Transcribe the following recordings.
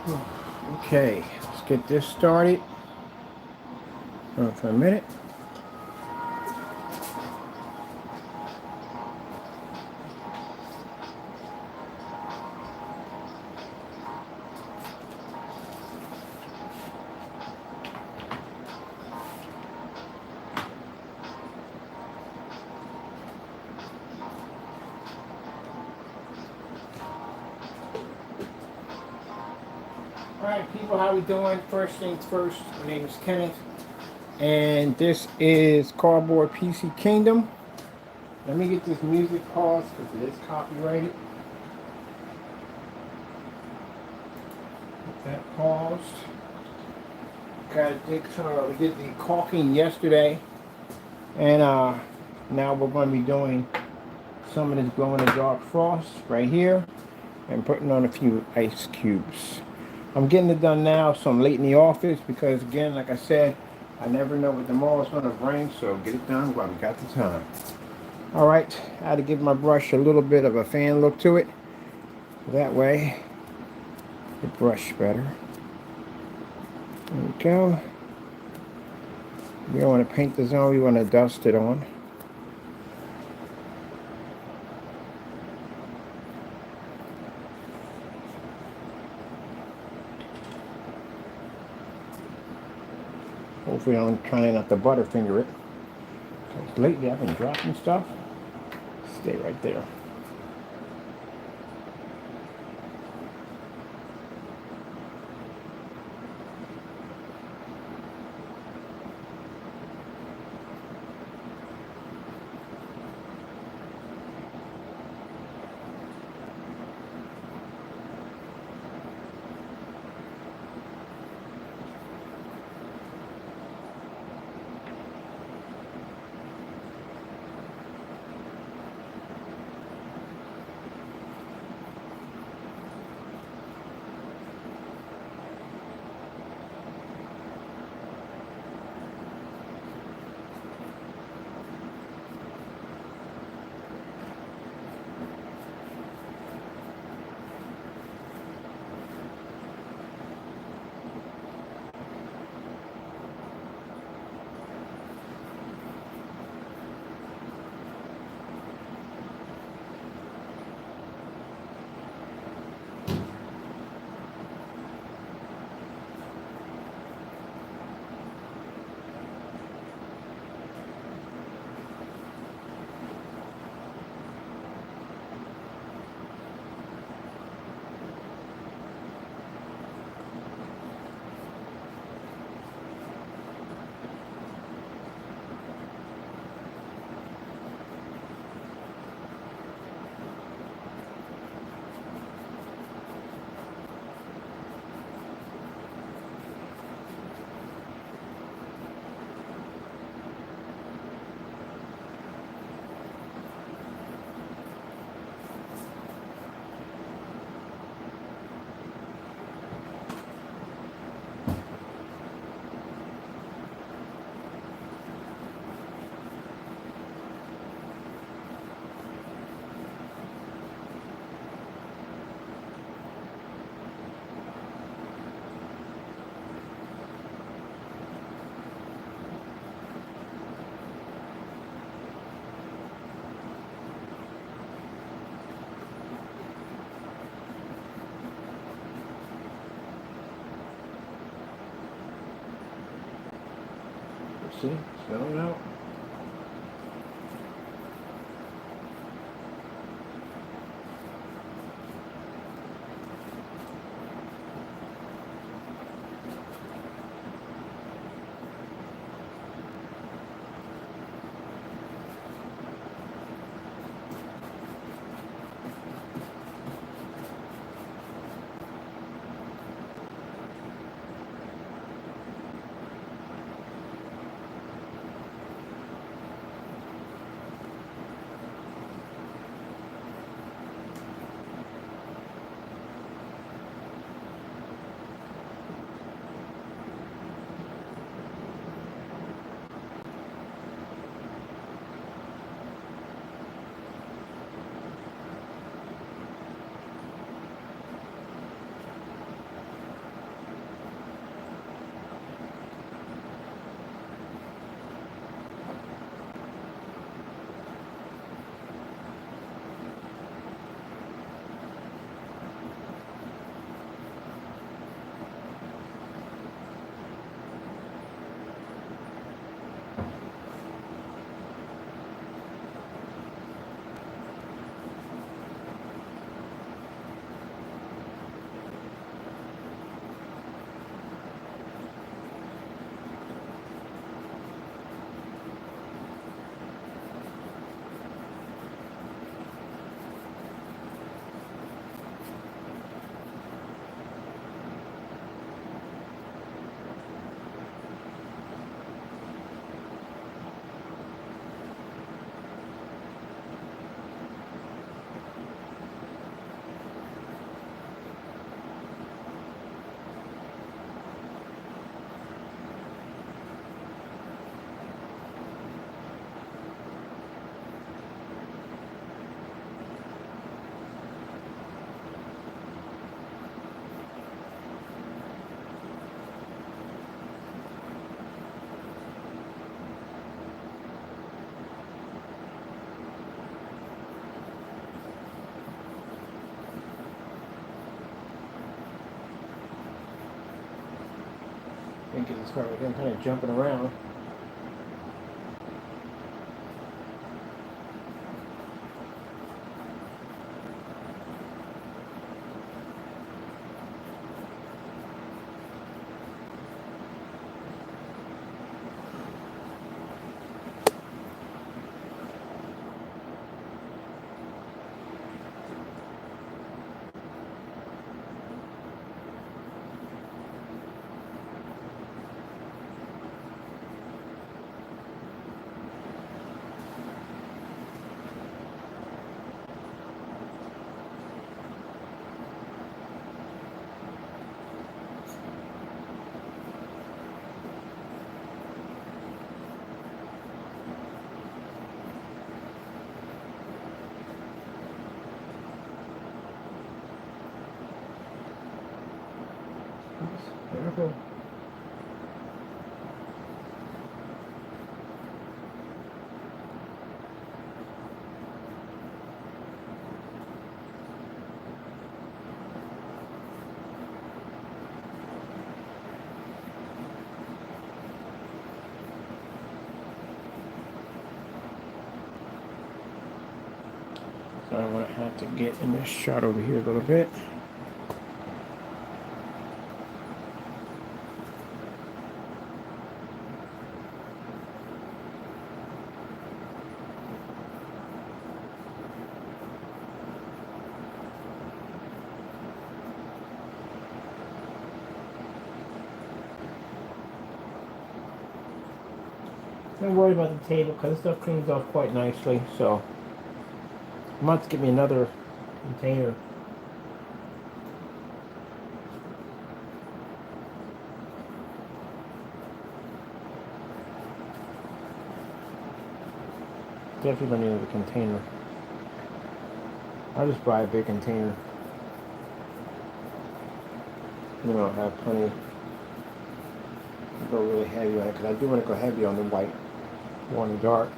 Okay, let's get this started. For a minute. Alright people, how we doing? First things first, my name is Kenneth. And this is Cardboard PC Kingdom. Let me get this music paused because it is copyrighted. Get that paused. We did the caulking yesterday. And now we're going to be doing some of this glow in the dark frost right here. And putting on a few ice cubes. I'm getting it done now, so I'm late in the office because, again, like I said, I never know what tomorrow's going to bring, so get it done while we got the time. All right, I had to give my brush a little bit of a fan look to it. That way, it brush better. There we go. We don't want to paint the zone, we want to dust it on. Hopefully I'm trying not to butterfinger it. Because lately I've been dropping stuff. Stay right there. See, settling out. think it's kind of jumping around. Careful. So I'm going to have to get in this shot over here a little bit. Don't worry about the table because this stuff cleans off quite nicely. So I'm about to get me another container. Definitely gonna need another container. I'll just buy a big container. You know, have plenty. Go really heavy on it because I do want to go heavy on the white, on the dark.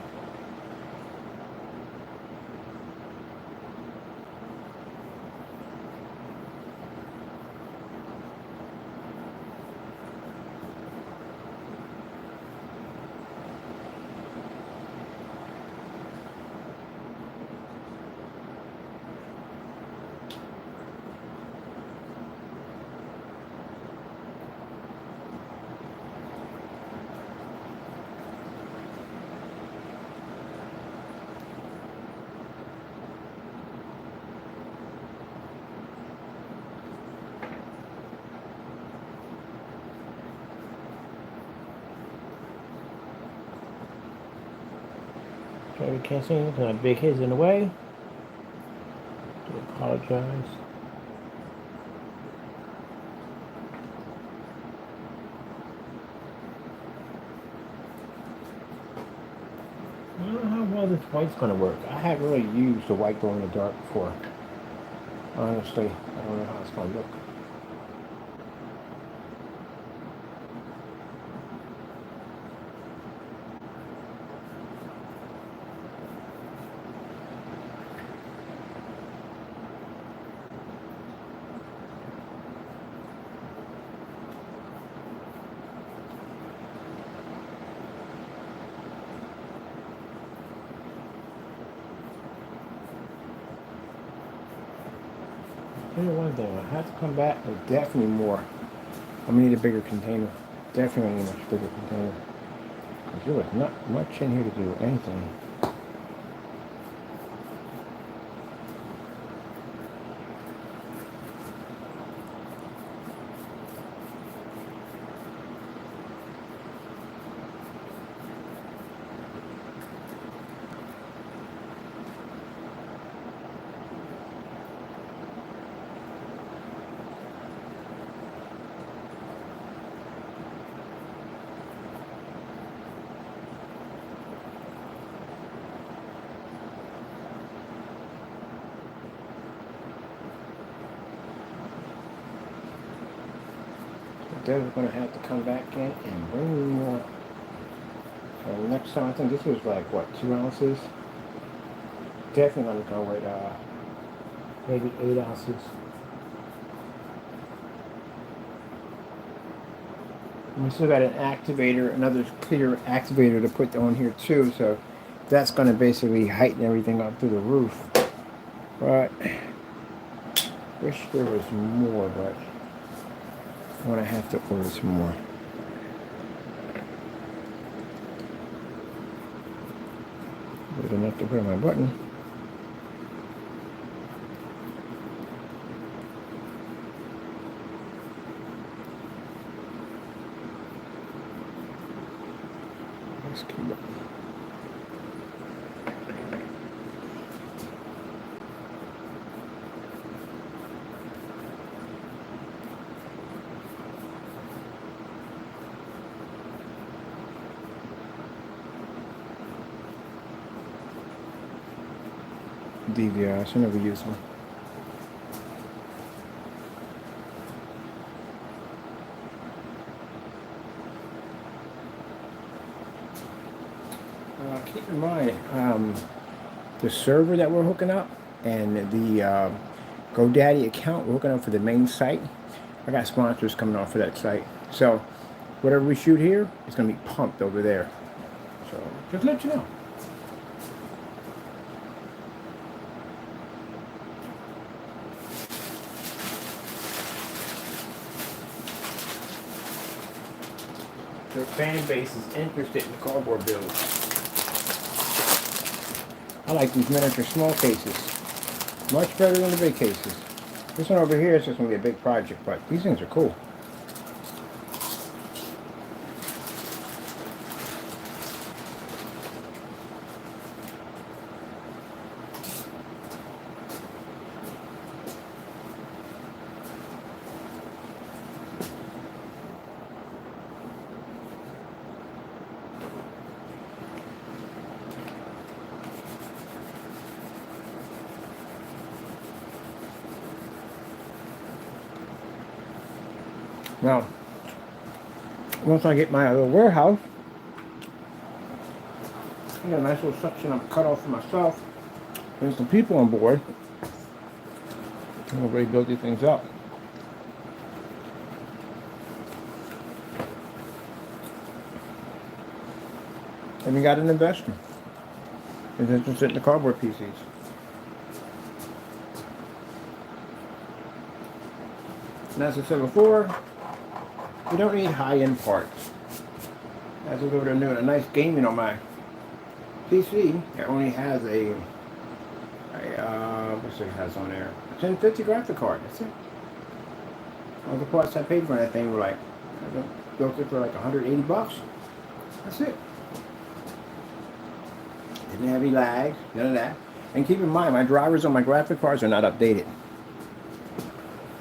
We can't see anything because my big head's in the way. I apologize. I don't know how well this white's going to work. I haven't really used the white glow in the dark before. Honestly, I don't know how it's going to look. Tell you one thing, I have to come back with definitely more. I'm gonna need a bigger container. Definitely need a much bigger container. Because there was not much in here to do anything. They're going to have to come back in and bring me more. So next time, I think this was like, what, 2 ounces? Definitely going to go with maybe 8 ounces. We still got an activator, another clear activator to put on here too, so that's going to basically heighten everything up through the roof. But wish there was more, but I'm going to have to order some more. Good enough to put on my button. Let's keep it. DVR, I should never use one. Keep in mind, the server that we're hooking up and the GoDaddy account we're hooking up for the main site. I got sponsors coming off of that site. So whatever we shoot here is going to be pumped over there. So just let you know. Their fan base is interested in the cardboard build. I like these miniature small cases. Much better than the big cases. This one over here is just going to be a big project, but these things are cool. Now, once I get my little warehouse, I got a nice little section I'm cut off for myself, and some people on board. I'm ready to build these things up. And we got an investor who's interested in the cardboard PCs. And as I said before, you don't need high-end parts. As I was over there doing a nice gaming on my PC, it only has what's it has on there? A 1050 graphic card. That's it. All the parts I paid for that thing were like, I built it for like 180 bucks. That's it. Didn't have any lag, none of that. And keep in mind, my drivers on my graphic cards are not updated.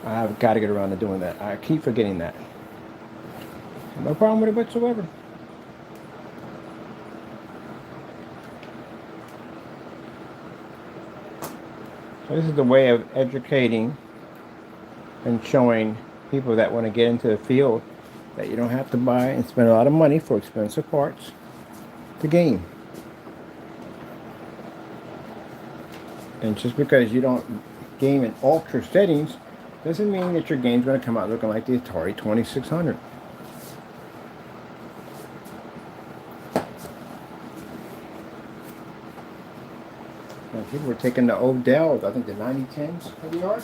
I've got to get around to doing that. I keep forgetting that. No problem with it whatsoever. So this is the way of educating and showing people that want to get into the field that you don't have to buy and spend a lot of money for expensive parts to game. And just because you don't game in ultra settings doesn't mean that your game's going to come out looking like the Atari 2600. People were taking the Odell, I think the 9010s of the art,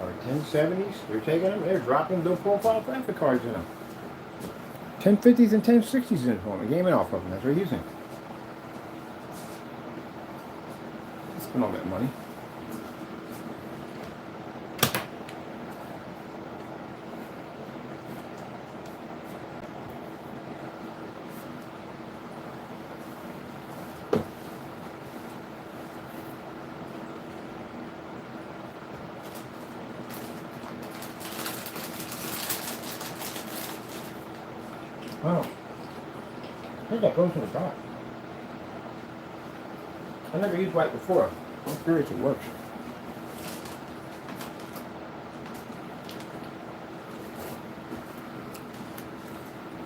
or 1070s. They're taking them, they're dropping low profile graphic cards in them. 1050s and 1060s in for them, gaming off of them. That's what they're using. Spend all that money. Wow. I think that goes in the back. I never used white before. I'm curious it works.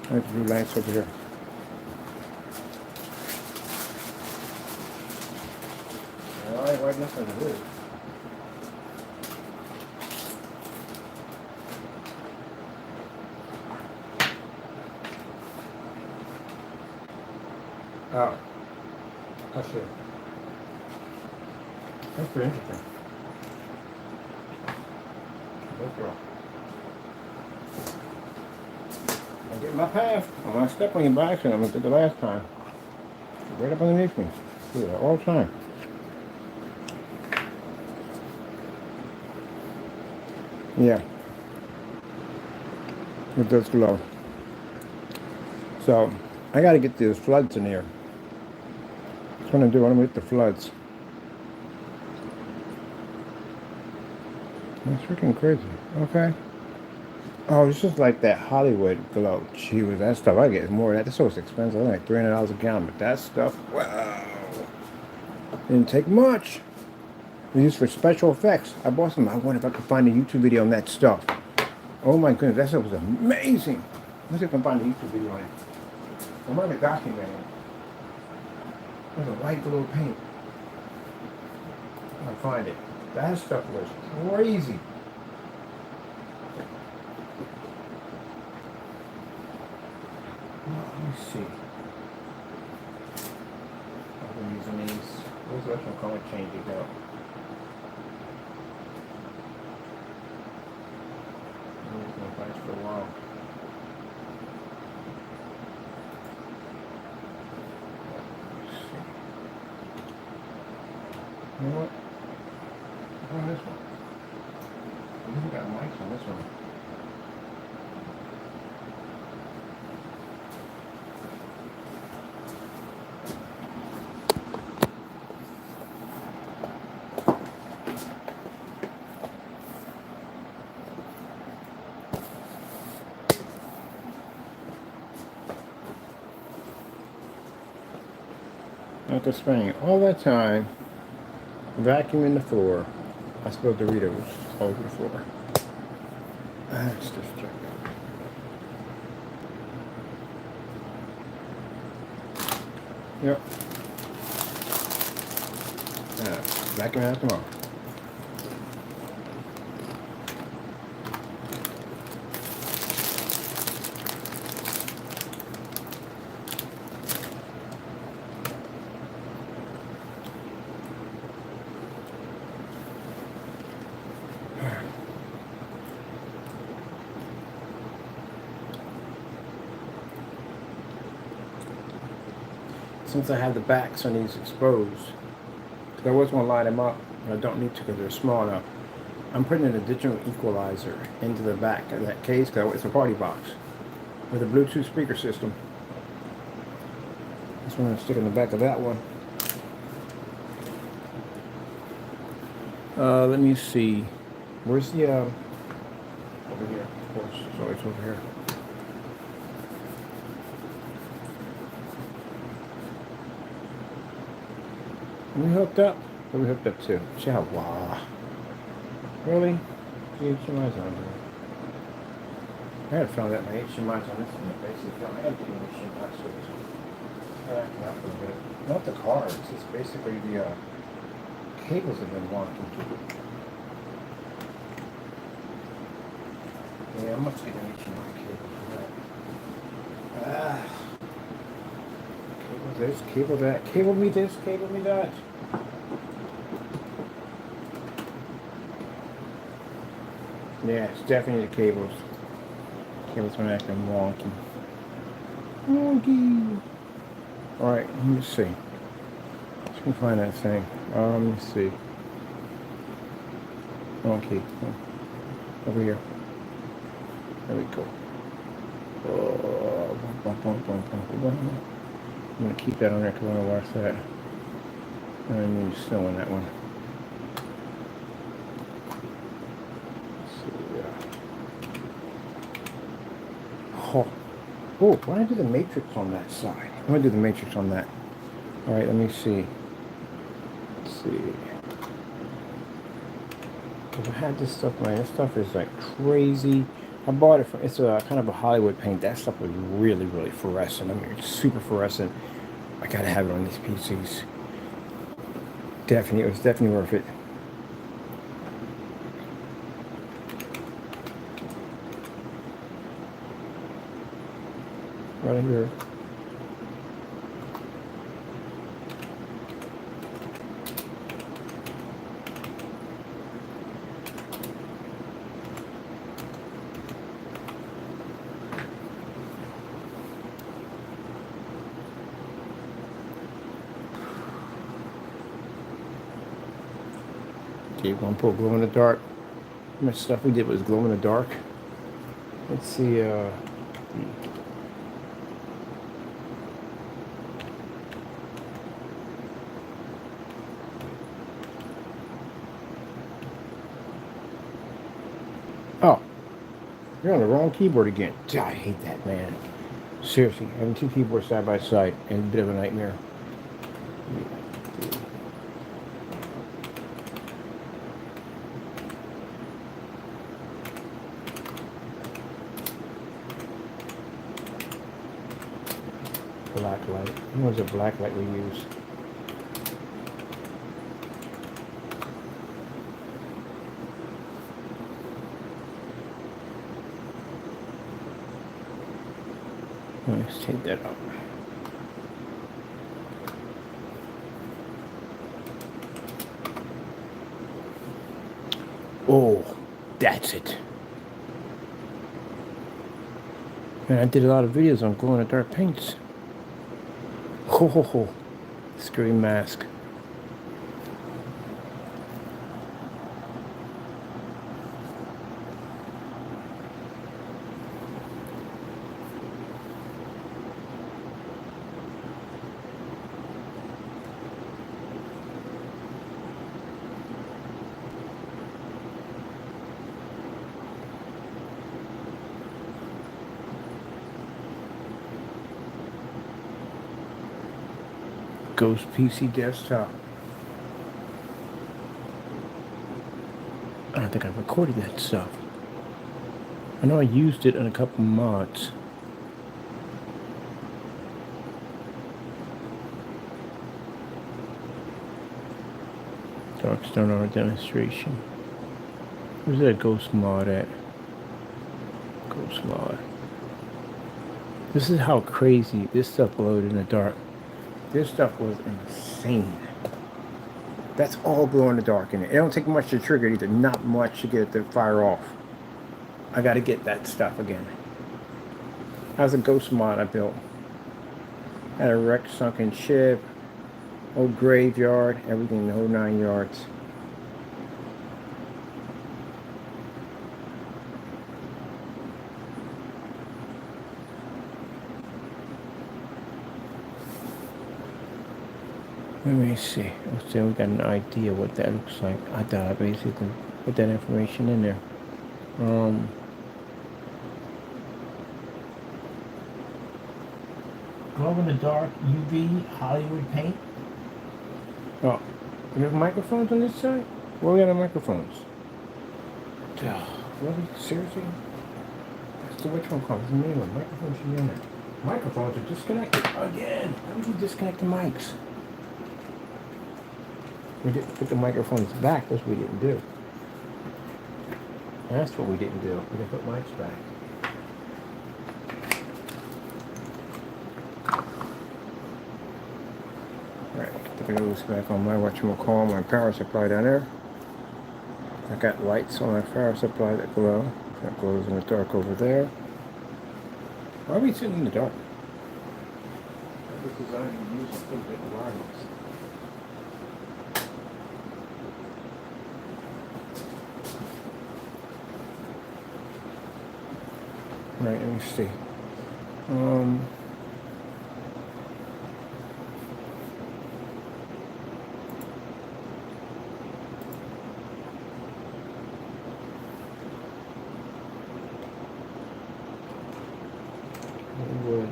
There's blue lights over here. Alright, white nothing to do. Oh, that's it. That's pretty interesting. Let's go. I get my path. I'm gonna step on your back and I'm gonna do the last time. Right up underneath me. Do that all the time. Yeah. It does glow. So I gotta get these floods in here. That's what I'm doing. I'm gonna get the floods. That's freaking crazy. Okay. Oh, it's just like that Hollywood glow. Gee, with that stuff, I get more of that. That's so expensive. It's like $300 a gallon. But that stuff, wow. Didn't take much. We used for special effects. I bought some. I wonder if I could find a YouTube video on that stuff. Oh my goodness, that stuff was amazing. Let's see if I can find a YouTube video on it. I might have documented it. There's a light blue paint. I'll find it. That stuff was crazy. Let me see. I've been using these. Where's the actual color change it out? I'm going to last for a while. Let's see. You know what? Oh, this one. I think I got mics on this one. After spending all that time vacuuming the floor, I spilled Doritos all over the floor. Let's just check it. Yep. Vacuum out tomorrow. Since I have the backs on these exposed, because I was going to line them up, but I don't need to because they're small enough. I'm putting in a digital equalizer into the back of that case because it's a party box with a Bluetooth speaker system. That's what I'm going to stick in the back of that one. Let me see. Where's the over here? Of course, it's always over here. Are we hooked up? What are we hooked up to? Chihuahua. Really? HDMI's on here. I had found that my HDMI's on this one. Basically, I had to do HDMI switch. Acting up a bit. Not the cards. It's basically the cables have been wonky. Yeah, I must get an HDMI cable for that. Cable this, cable that. Cable me this, cable me that. Yeah, it's definitely the cables. Cables been acting wonky. Wonky. Alright, let me see. Let's go find that thing. Let me see. Okay. Over here. There we go. I'm going to keep that on there because I want to watch that. And I need snow on that one. Oh, why don't I do the matrix on that side? I'm going to do the matrix on that. Alright, let me see. Let's see. Because I had this stuff, man. This stuff is like crazy. I bought it from, it's a kind of a Hollywood paint. That stuff was really, really fluorescent. I mean, it's super fluorescent. I gotta have it on these PCs. Definitely, it was definitely worth it. Right here. see, we're gonna put glow in the dark. How much stuff we did was glow in the dark. Let's see, oh, you're on the wrong keyboard again. I hate that, man. Seriously, having two keyboards side by side is a bit of a nightmare. Black light. What was the black light we use? Let's take that out. Oh, that's it. And I did a lot of videos on glow in the dark paints. Ho ho ho. Scary mask. Ghost PC desktop. I don't think I recorded that stuff. I know I used it in a couple mods. Darkstone Art demonstration. Where's that ghost mod at? Ghost mod. This is how crazy this stuff glowed in the dark. This stuff was insane. That's all glow in the dark in it. It don't take much to trigger it either. Not much to get it to fire off. I gotta get that stuff again. That was a ghost mod I built. Had a wrecked sunken ship, old graveyard, everything, the whole 9 yards. Let me see. Let's see, we got an idea what that looks like. I thought I basically put that information in there. Glow in the dark UV Hollywood paint. Oh, we have microphones on this side? Where we got our microphones? Really? Seriously? That's the which one called? What's the name of microphones should be in there. Microphones are disconnected again. How did you disconnect the mics? We didn't put the microphones back. That's what we didn't do. That's what we didn't do. We didn't put mics back. Alright, get the nose back on my whatchamacallit, my power supply down there. I got lights on my power supply that glow. That glows in the dark over there. Why are we sitting in the dark? I was designed to use a little bit of wireless. Right, let me see. Wood.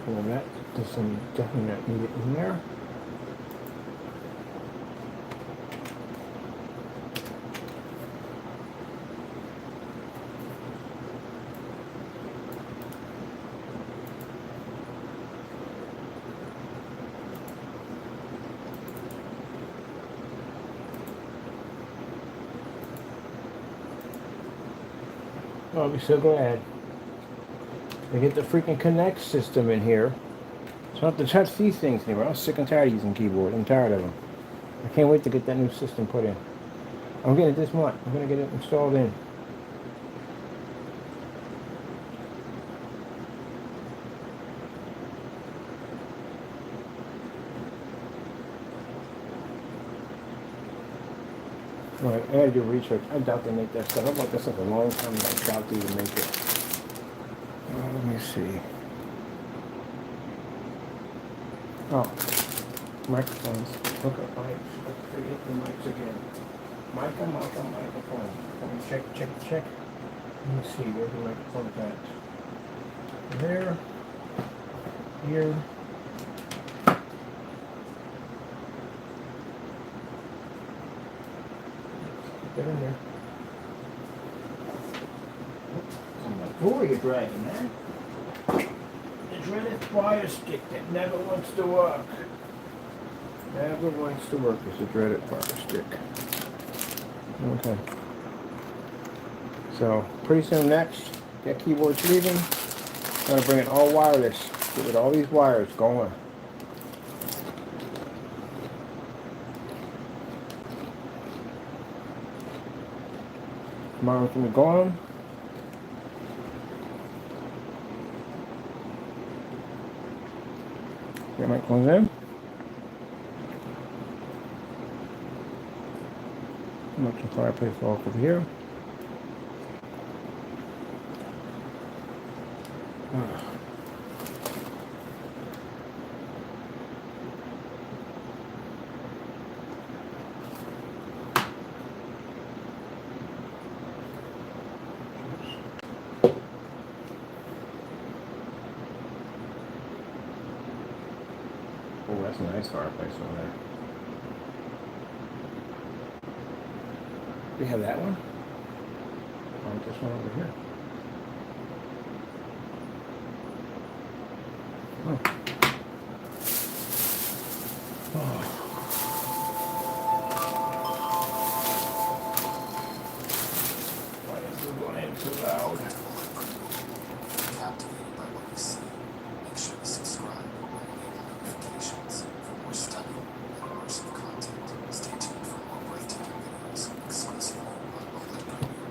Pull that. There's some definitely not needed in there. I'll be so glad to get the freaking Connect system in here. So I don't have to touch these things anymore. I'm sick and tired of using keyboard. I'm tired of them. I can't wait to get that new system put in. I'm getting it this month. I'm going to get it installed in. Right, I gotta do research. I doubt they make that stuff. I bought that stuff a long time ago. I doubt they even make it. Let me see. Oh, microphones. Look at mics. I forget the mics again. Microphone. Let me check. Let me see. Where's the microphone at? There. Here. Get in there. Who are you dragging, man? The dreaded fire stick that never wants to work. Never wants to work is the dreaded fire stick. Okay. So, pretty soon next, that keyboard's leaving. I'm going to bring it all wireless. Get rid of all these wires going. Tomorrow's going to be gone. Get my clothes in. Much the fireplace off over here. Oh, that's a nice fireplace over there. We have that one? Oh, this one over here. Oh. Oh. Why is this going in too loud? Captivated by what you see, make sure to subscribe and enable notifications for more stunning and immersive content. Stay tuned for more breathtaking videos exclusively on OLED Premiere.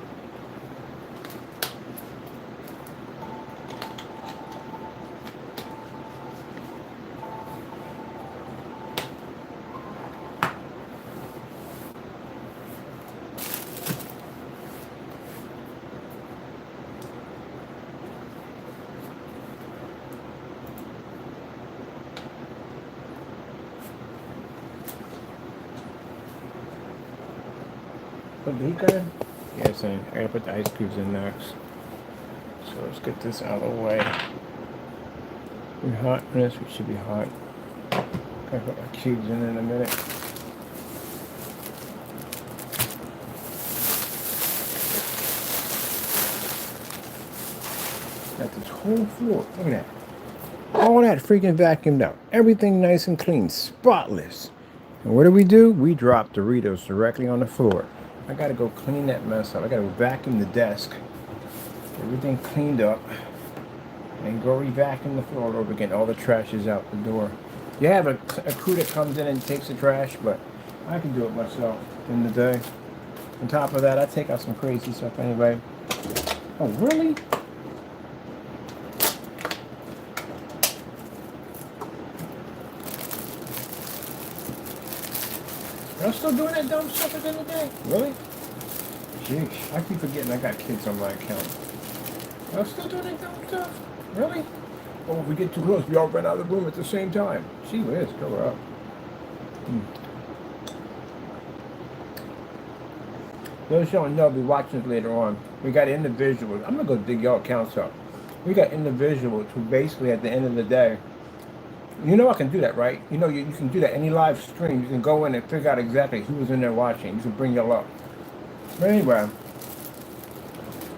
Put the heat gun in? Yes, I gotta put the ice cubes in next. So let's get this out of the way. We're hot in this, we should be hot. Gotta put my cubes in a minute. Got this whole floor, look at that. All that freaking vacuumed out. Everything nice and clean, spotless. And what do? We drop Doritos directly on the floor. I gotta go clean that mess up. I gotta vacuum the desk. Everything cleaned up. And go re-vacuum the floor over again. All the trash is out the door. You have a crew that comes in and takes the trash, but I can do it myself in the day. On top of that, I take out some crazy stuff anyway. Oh, really? Y'all still doing that dumb stuff at the end of the day? Really? Jeez, I keep forgetting I got kids on my account. Y'all still doing that dumb stuff? Really? Oh, if we get too close, we all run out of the room at the same time. Gee whiz, cover up. Those showing y'all be watching this later on. We got individuals. I'm gonna go dig y'all accounts up. We got individuals who basically at the end of the day, you know I can do that, right? You know you can do that. Any live stream, you can go in and figure out exactly who was in there watching. You can bring y'all up. But anyway,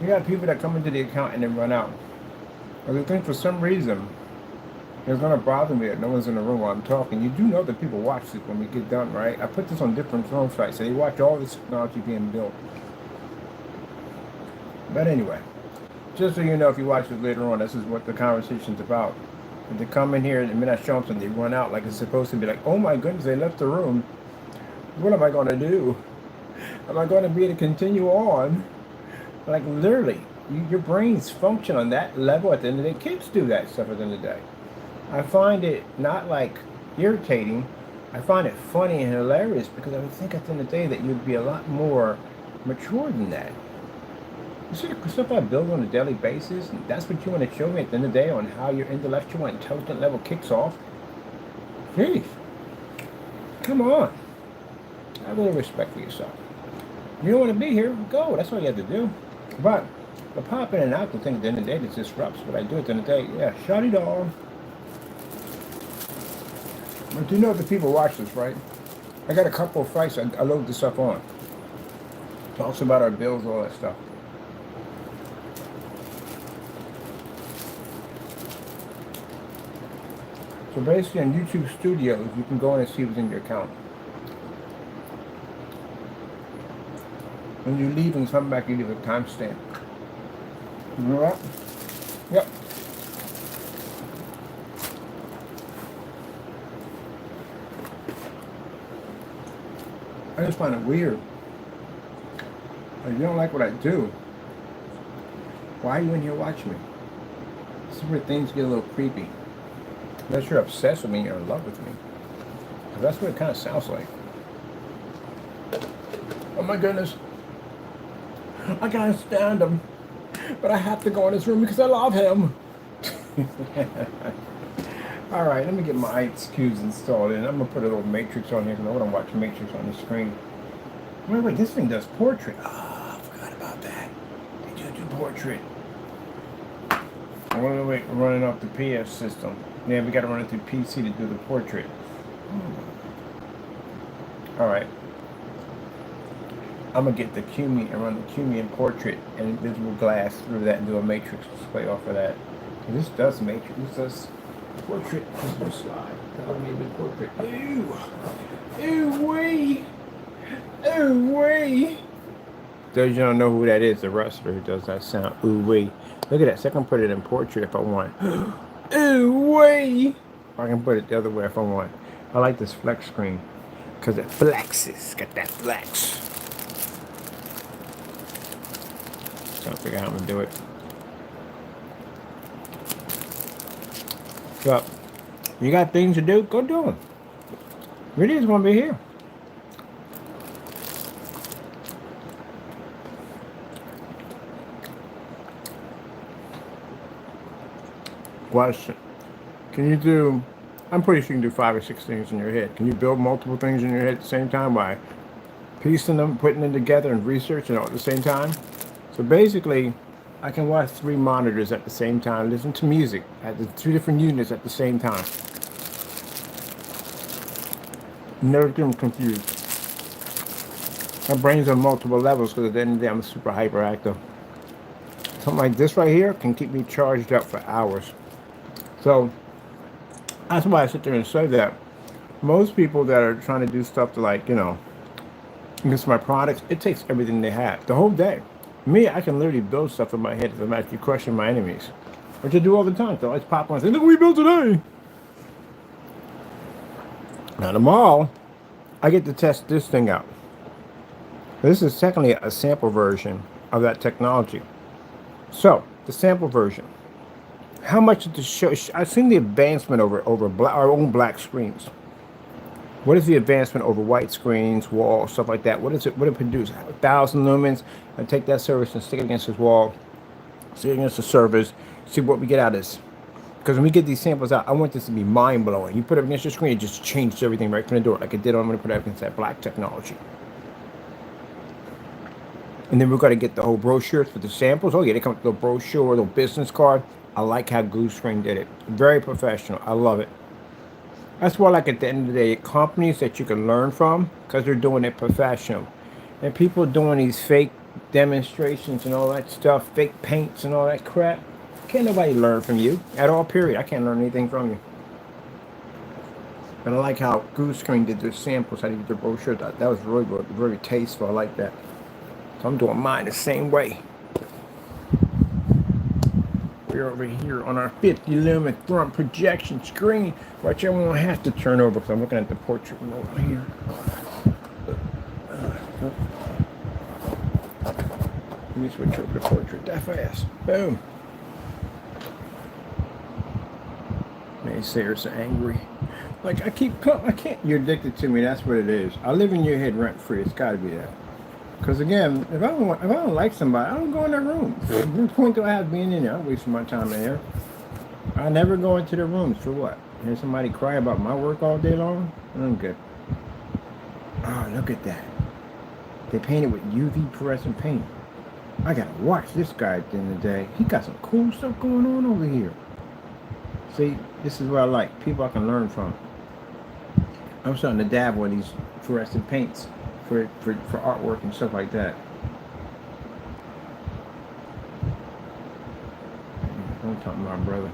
we got people that come into the account and then run out. But I think for some reason, it's gonna bother me that no one's in the room while I'm talking. You do know that people watch this when we get done, right? I put this on different phone sites, so they watch all this technology being built. But anyway, just so you know, if you watch this later on, this is what the conversation's about. If they come in here and the minute I show them something, they run out like it's supposed to be like, oh my goodness, they left the room. What am I going to do? Am I going to be able to continue on? Like literally, your brains function on that level at the end of the day. Kids do that stuff at the end of the day. I find it not like irritating. I find it funny and hilarious because I would think at the end of the day that you'd be a lot more mature than that. You see the stuff I build on a daily basis, and that's what you want to show me at the end of the day on how your intellectual and intelligent level kicks off? Jeez. Come on. Have a little respect for yourself. You don't want to be here, go. That's all you have to do. But the pop in and out the thing at the end of the day that disrupts what I do at the end of the day, yeah, shut it all. But you know the people watch this, right? I got a couple of fights I load this stuff on. Talks about our bills, all that stuff. So basically on YouTube Studios, you can go in and see what's in your account. When you leave and come back, you leave a timestamp. You know that? Yep. I just find it weird. If you don't like what I do, why are you in here watching me? This is where things get a little creepy. Unless you're obsessed with me, you're in love with me. Because that's what it kind of sounds like. Oh my goodness. I can't stand him. But I have to go in this room because I love him. Alright, let me get my ice cubes installed in. I'm going to put a little matrix on here because I want to watch matrix on the screen. Wait, this thing does portrait. Oh, I forgot about that. They do portrait. Wait, we're running off the PS system. Yeah, we got to run it through PC to do the portrait. Alright. I'm going to get the QME and run the QME and portrait and invisible glass through that and do a matrix display off of that. And this does matrix. This does portrait. This will slide. Automated portrait. Ew. Ew wee. Ooh wee. Those you don't know who that is, the wrestler who does that sound. Ooh wee. Look at that. So I can put it in portrait if I want. Ooh wee. I can put it the other way if I want. I like this flex screen because it flexes. Got that flex. Trying to figure out how I'm gonna do it. So, you got things to do? Go do them. Really just want to be here. Question. Can you do, I'm pretty sure you can do 5 or 6 things in your head. Can you build multiple things in your head at the same time by piecing them, putting them together and researching all at the same time? So basically, I can watch 3 monitors at the same time, listen to music at the 2 different units at the same time. Never get them confused. My brain's on multiple levels because at the end of the day, I'm super hyperactive. Something like this right here can keep me charged up for hours. So that's why I sit there and say that most people that are trying to do stuff to, like, you know, against my products, it takes everything they have the whole day. Me, I can literally build stuff in my head if I'm actually crushing my enemies, which I do all the time. So I just pop on and say, look what we built today. Now tomorrow, I get to test this thing out. This is technically a sample version of that technology. So the sample version. How much did the show? I've seen the advancement over our own black screens. What is the advancement over white screens, walls, stuff like that? What is it? What it produce? 1,000 lumens. I take that surface and stick it against this wall, stick it against the surface, see what we get out of this. Because when we get these samples out, I want this to be mind blowing. You put it against your screen, it just changed everything right from the door, like it did. I'm going to put it against that black technology. And then we're going to get the whole brochure for the samples. Oh yeah, they come with the brochure, the business card. I like how Goosetrain did it. Very professional. I love it. That's why, like, at the end of the day, companies that you can learn from because they're doing it professional. And people doing these fake demonstrations and all that stuff, fake paints and all that crap. Can't nobody learn from you at all, period. I can't learn anything from you. But I like how Goosetrain did their samples, how they did their brochure. That was really very tasteful. I like that. So I'm doing mine the same way. We're over here on our 50 lumen front projection screen, which I won't have to turn over because I'm looking at the portrait over here. Let me switch over to portrait that fast. Boom. Naysayers are angry. Like I can't. You're addicted to me. That's what it is. I live in your head rent free. It's got to be that. Because again, if I don't like somebody, I don't go in their room. What point do I have being in there? I'm wasting my time in there. I never go into the rooms for what? Hear somebody cry about my work all day long? I'm good. Oh, look at that. They painted with UV fluorescent paint. I gotta watch this guy at the end of the day. He got some cool stuff going on over here. See, this is what I like. People I can learn from. I'm starting to dabble in these fluorescent paints for artwork and stuff like that. Don't talk to my brother.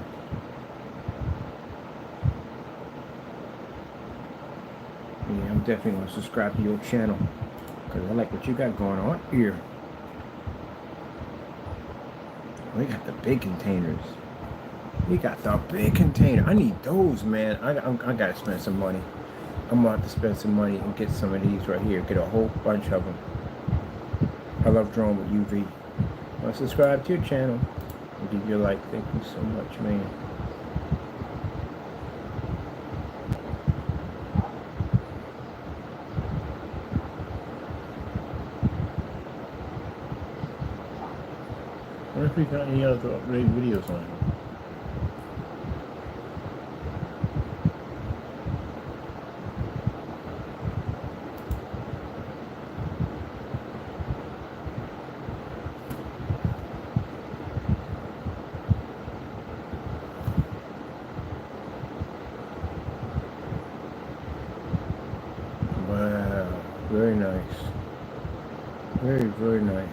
Yeah, I'm definitely going to subscribe to your channel because I like what you got going on here. We got the big containers. We got the big container. I need those, man. I got to spend some money. I'm going to have to spend some money and get some of these right here. Get a whole bunch of them. I love drawing with UV. Well, subscribe to your channel and give you a like. Thank you so much, man. I wonder if we got any other upgrade videos on it. Wow, very nice. Very, very nice.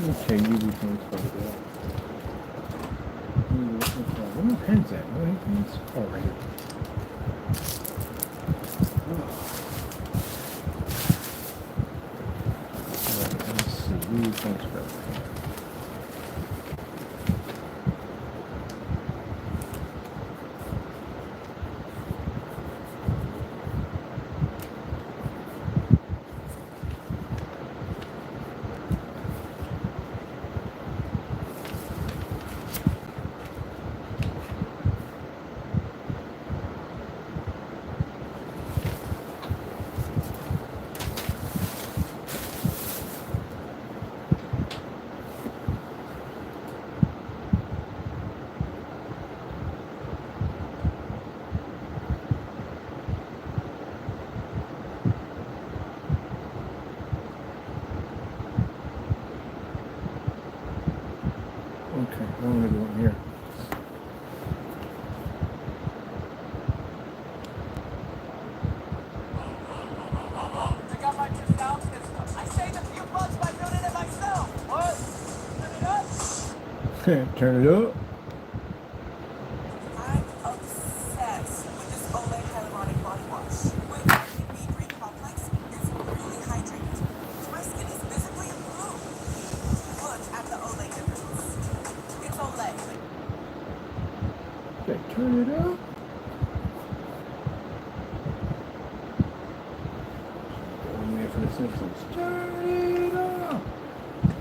Okay, you do things like that. Where my pens at? Where are my pens? Oh, right here. Alright, let's see. You do things like that. Okay, I want to go in here. I got my new sound system. I saved a few bucks by building it myself. What? Turn it up. Turn it up. I'm obsessed with this Olay hyaluronic body wash. With vitamin B3 complex, it's really hydrated. My skin is visibly improved. Look at the Olay difference. It's Olay. Okay, turn it up. Going there for the Simpsons. Turn it up.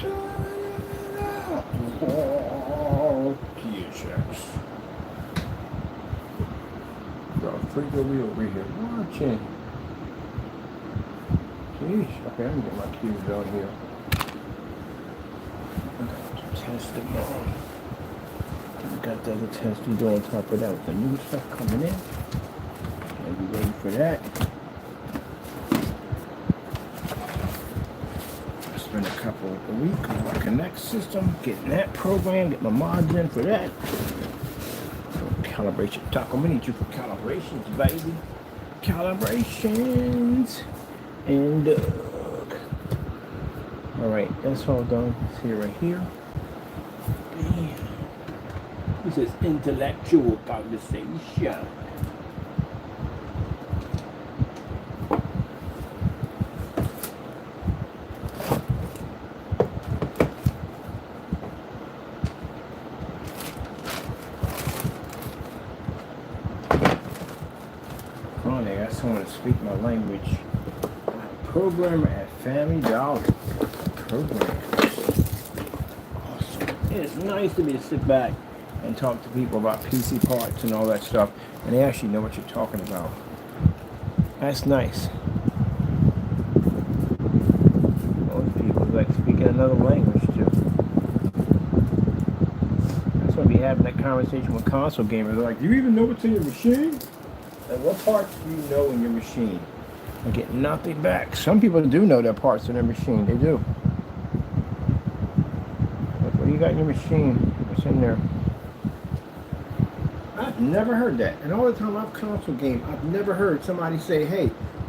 Turn it up. Oh, PHX. Got a freak over here watching. Sheesh. Okay, I'm gonna get my cues down here. I got to test them all. Got the other test we do on top of that with the new stuff coming in. Gotta be ready for that. I spent a couple of a week on my Connect system, getting that program, get my mods in for that. Calibration taco. We need you for calibrations, baby. calibrations, and Doug. All right, that's all done. See it right here. This is intellectual conversation. Oh, they got someone to speak my language. Programmer at Family Dollar. Programmer. Awesome. It's nice to be to sit back and talk to people about PC parts and all that stuff, and they actually know what you're talking about. That's nice. Most people like speaking another language too. That's why we having that conversation with console gamers. They're like, do you even know what's in your machine? Like, what parts do you know in your machine? I get nothing back. Some people do know their parts in their machine. They do. Like, what do you got in your machine? What's in there? I've never heard that. And all the time I've console game, I've never heard somebody say, hey,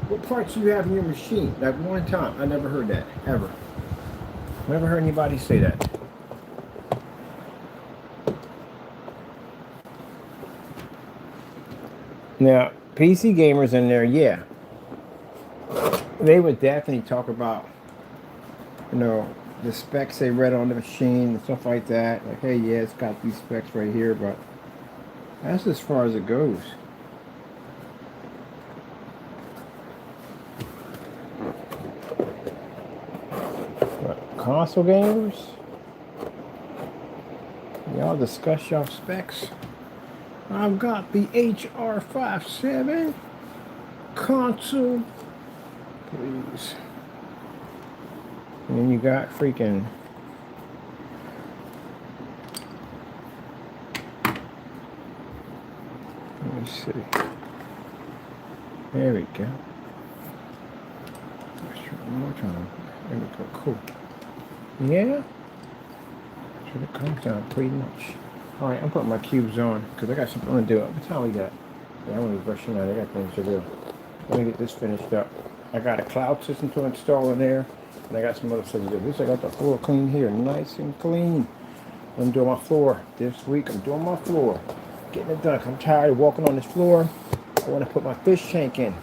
what parts do you have in your machine? Like, one time, I never heard that, ever. Never heard anybody say that. Now, PC gamers in there, yeah. They would definitely talk about, you know, the specs they read on the machine and stuff like that. Like, hey, yeah, it's got these specs right here, but that's as far as it goes. But console gamers, y'all discuss y'all specs. I've got the HR57 console, please. And then you got freaking let me see. There we go. One more time. There we go. Cool. Yeah. So it comes down pretty much. Alright, I'm putting my cubes on because I got something to do. What time we got? Yeah, I'm gonna be brushing out. I got things to do. Let me get this finished up. I got a cloud system to install in there, and I got some other stuff to do. At least I got the floor clean here, nice and clean. I'm doing my floor this week. I'm doing my floor. Getting it done. I'm tired of walking on this floor. I want to put my fish tank in.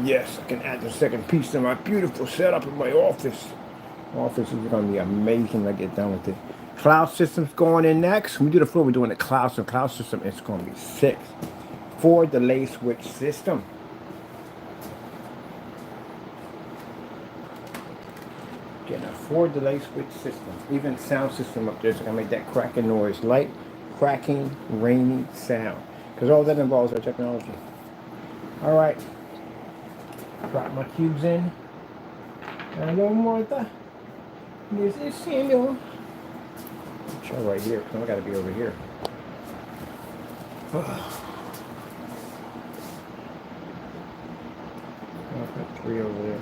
Yes, I can add the second piece to my beautiful setup in my office. Office is going to be amazing when I get done with it. Cloud system's going in next. When we do the floor, we're doing the cloud system. Cloud system is going to be 6. 4 delay switch system. Getting a 4 delay switch system. Even sound system up there, so I can make that cracking noise. Light, cracking, rainy sound. Because all that involves our technology. Alright. Drop my cubes in. Hello, Martha. This is Samuel. Show right here, because I got to be over here. I'll put 3 over there.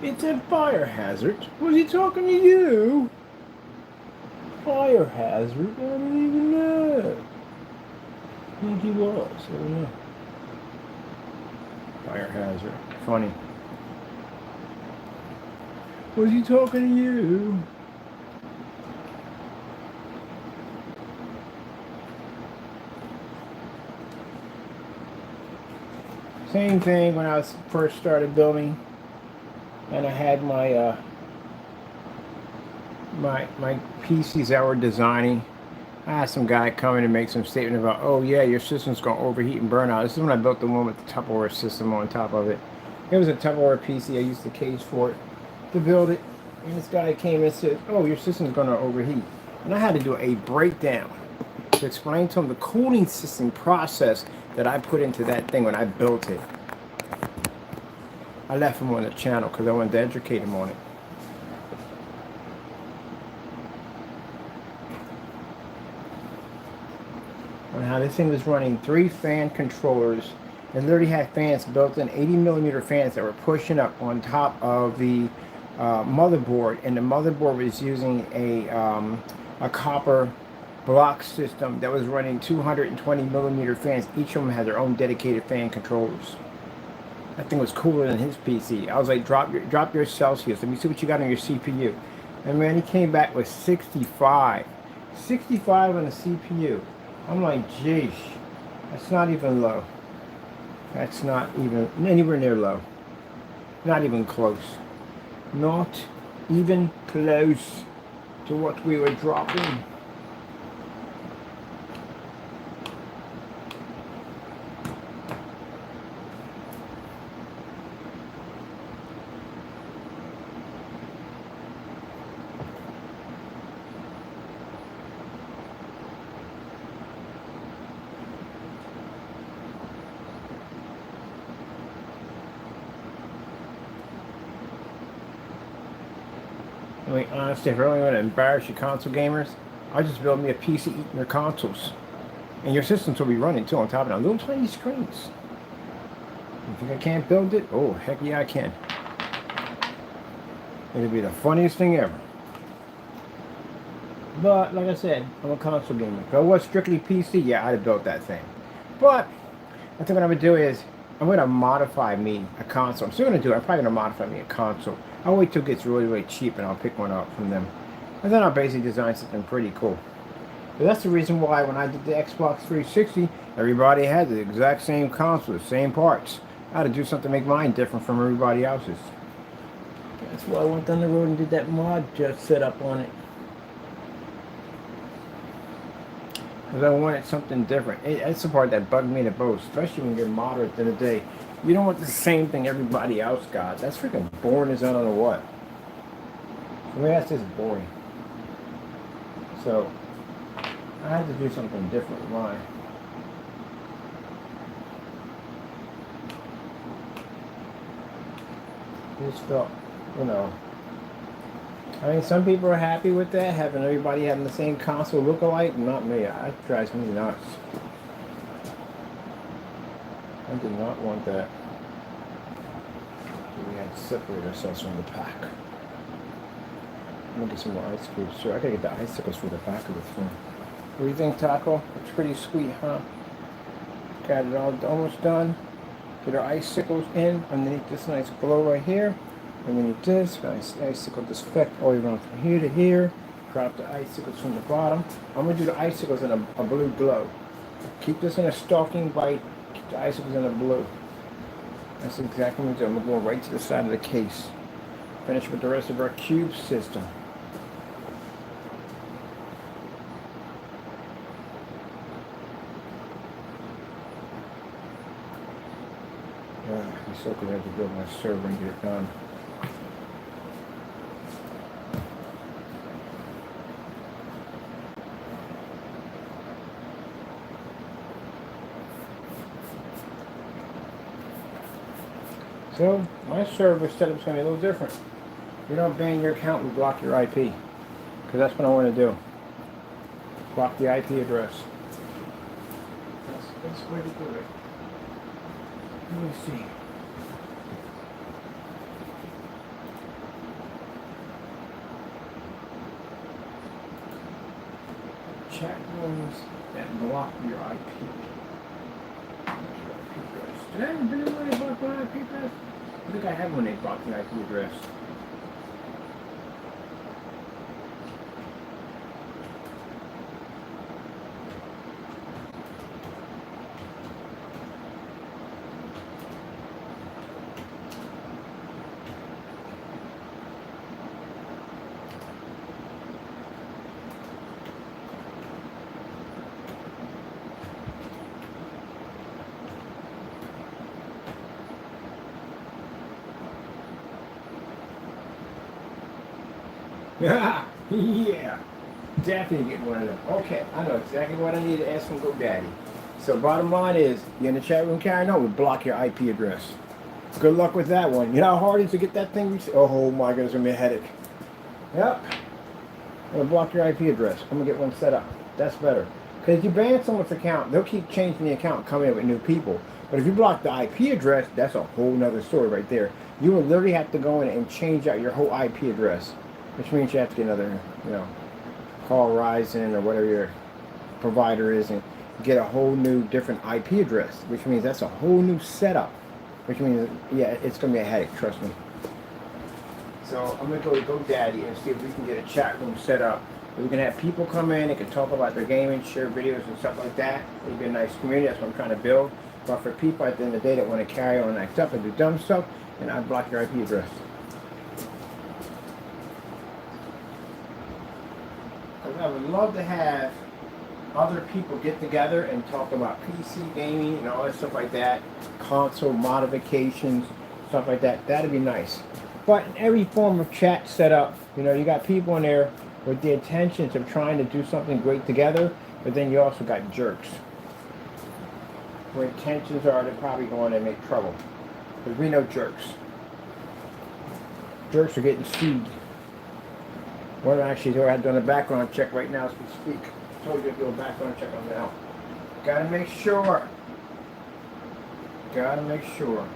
It's a fire hazard. Was he talking to you? Fire hazard? I don't even know. I think he was. I don't know. Fire hazard. Funny. Was he talking to you? Same thing when I was first started building. and I had my my PCs that were designing. I had some guy come in and make some statement about, oh yeah, your system's gonna overheat and burn out. This is when I built the one with the Tupperware system on top of it. It was a Tupperware PC. I used the case for it to build it. And this guy came and said, oh, your system's gonna overheat. And I had to do a breakdown to explain to him the cooling system process that I put into that thing when I built it. I left him on the channel because I wanted to educate him on it. And how this thing was running 3 fan controllers. It literally had fans built in, 80mm fans that were pushing up on top of the motherboard, and the motherboard was using a copper block system that was running 220mm fans. Each of them had their own dedicated fan controllers. That thing was cooler than his PC. I was like, drop your Celsius. Let me see what you got on your CPU. And man, he came back with 65. 65 on the CPU. I'm like, geez, that's not even low. That's not even anywhere near low. Not even close. Not even close to what we were dropping. I mean, honestly, if I really want to embarrass you console gamers, I'll just build me a PC eating your consoles. And your systems will be running too on top of them. Little tiny screens. You think I can't build it? Oh, heck yeah, I can. It'll be the funniest thing ever. But, like I said, I'm a console gamer. If I was strictly PC, yeah, I'd have built that thing. But, I think what I'm going to do is, I'm going to modify me a console. I'm still going to do it. I'm probably going to modify me a console. I'll wait till it gets really, really cheap and I'll pick one up from them. And then I'll basically design something pretty cool. But that's the reason why when I did the Xbox 360, everybody had the exact same console, the same parts. I had to do something to make mine different from everybody else's. That's why I went down the road and did that mod just set up on it. Because I wanted something different. That's the part that bugged me the most, especially when you're moderate in the day. You don't want the same thing everybody else got. That's freaking boring as I don't know what. For me, that's just boring. So, I had to do something different with mine. Just felt, you know. I mean, some people are happy with that, having everybody having the same console look alike. Not me. That drives me nuts. I did not want that. We had to separate ourselves from the pack. I'm gonna get some more icicles. Sure, I gotta get the icicles for the back of the thing. What do you think, Taco? It's pretty sweet, huh? Got it all almost done. Get our icicles in underneath this nice glow right here. Underneath this, nice icicle disinfect all around from here to here. Drop the icicles from the bottom. I'm gonna do the icicles in a blue glow. Keep this in a stalking bite. Keep the icicles in a blue. That's exactly what I'm doing. I'm going right to the side of the case. Finish with the rest of our cube system. I'm so glad to build my server and get it done. So, my server setup's going to be a little different. We don't ban your account, we block your IP. Because that's what I want to do. Block the IP address. That's the best way to do it. Let me see. Chat rooms that block your IP. Did I ever really want to block my IP address? I think I had one they blocked the IP address. Yeah, definitely get one of them. Okay, I know exactly what I need to ask from GoDaddy. So bottom line is, you in the chat room, Karen? No, we block your IP address. Good luck with that one. You know how hard it is to get that thing? Oh my God, it's gonna be a headache. Yep. I'm gonna block your IP address. I'm gonna get one set up. That's better. Because if you ban someone's account, they'll keep changing the account, coming in with new people. But if you block the IP address, that's a whole nother story right there. You will literally have to go in and change out your whole IP address, which means you have to get another, call Verizon or whatever your provider is and get a whole new different IP address, which means that's a whole new setup. Which means, yeah, it's gonna be a headache, trust me. So I'm gonna go to GoDaddy and see if we can get a chat room set up. We can have people come in, they can talk about their gaming, share videos and stuff like that. It'd be a nice community, that's what I'm trying to build. But for people at the end of the day that want to carry on like stuff and do dumb stuff, then I'd block your IP address. Because I would love to have other people get together and talk about PC gaming and all that stuff like that, console modifications, stuff like that. That'd be nice. But in every form of chat set up, you got people in there with the intentions of trying to do something great together, but then you also got jerks. Where intentions are to probably go in and make trouble. Because we know jerks. Jerks are getting sued. One actually had done a background check right now as we speak. Told you to do a background check on now. Gotta make sure. Gotta make sure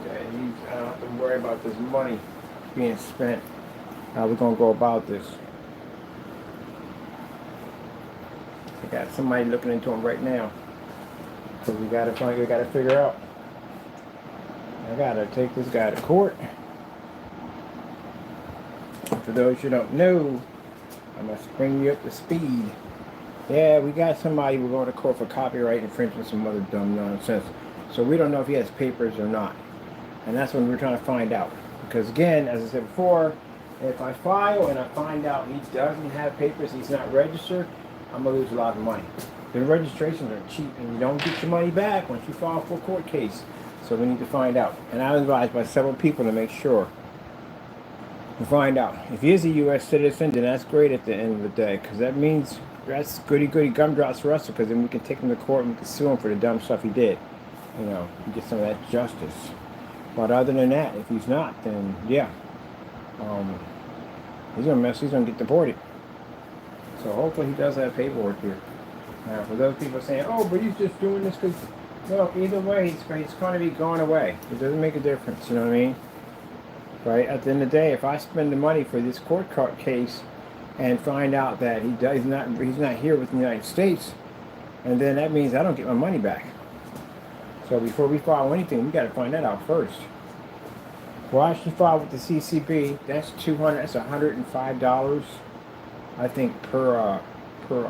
that I don't have to worry about this money being spent. How we gonna go about this? I got somebody looking into them right now. So we gotta figure out. I gotta take this guy to court. For those who don't know, I must bring you up to speed. Yeah, we got somebody we're going to court for copyright infringement, some other dumb nonsense. So we don't know if he has papers or not. And that's what we're trying to find out. Because again, as I said before, if I file and I find out he doesn't have papers, he's not registered, I'm going to lose a lot of money. The registrations are cheap and you don't get your money back once you file for a court case. So we need to find out. And I was advised by several people to make sure. To find out. If he is a U.S. citizen, then that's great at the end of the day. Because that means that's goody gumdrops for us. Because then we can take him to court and we can sue him for the dumb stuff he did. And get some of that justice. But other than that, if he's not, then yeah. He's gonna get deported. So hopefully he does have paperwork here. Now for those people saying, oh, but he's just doing this because, well, either way, he's going to be going away. It doesn't make a difference, you know what I mean? Right? At the end of the day, if I spend the money for this court case and find out that he's not here with the United States, and then that means I don't get my money back. So before we file anything, we got to find that out first. Well, I should file with the CCB. That's $105, I think, per $105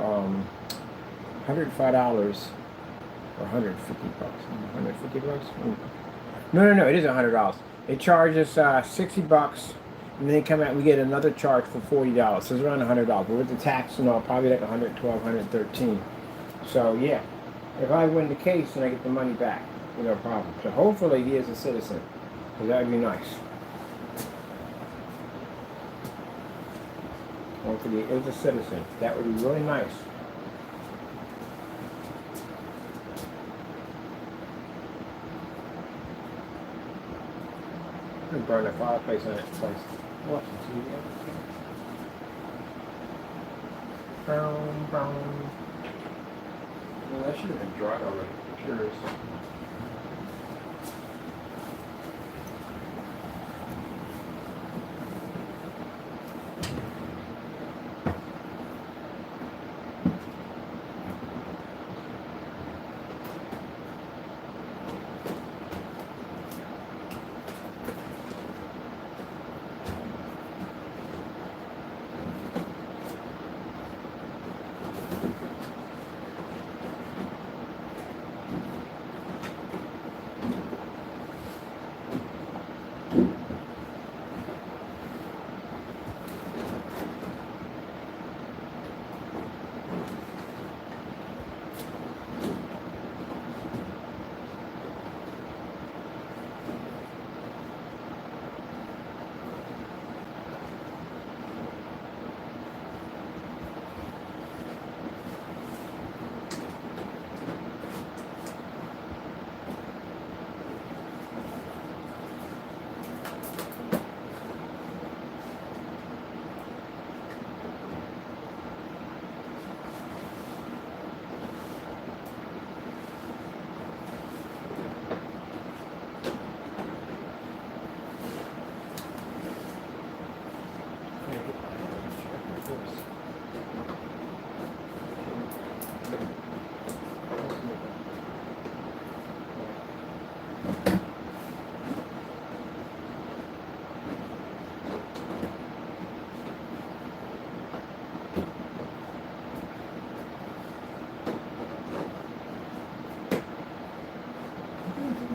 or $150. $150? No, it is $100. It charges $60, and then they come out and we get another charge for $40. So it's around $100. But with the tax and all, probably like $112, $113. So yeah, if I win the case, then I get the money back. No problem. So hopefully he is a citizen. So that would be nice. Hopefully he is a citizen. That would be really nice. I'm gonna burn the fireplace on that place. Watch the TV. Brown. Well, that should have been dried already. Curious.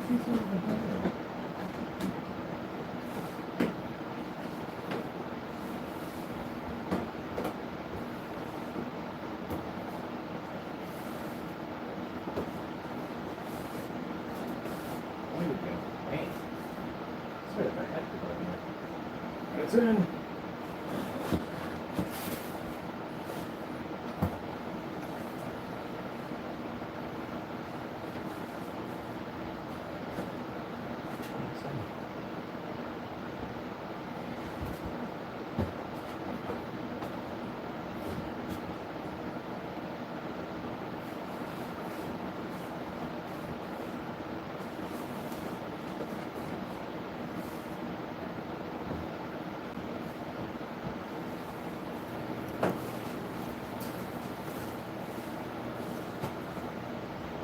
There you go. Man. Sorry if I had to go in there. It's in.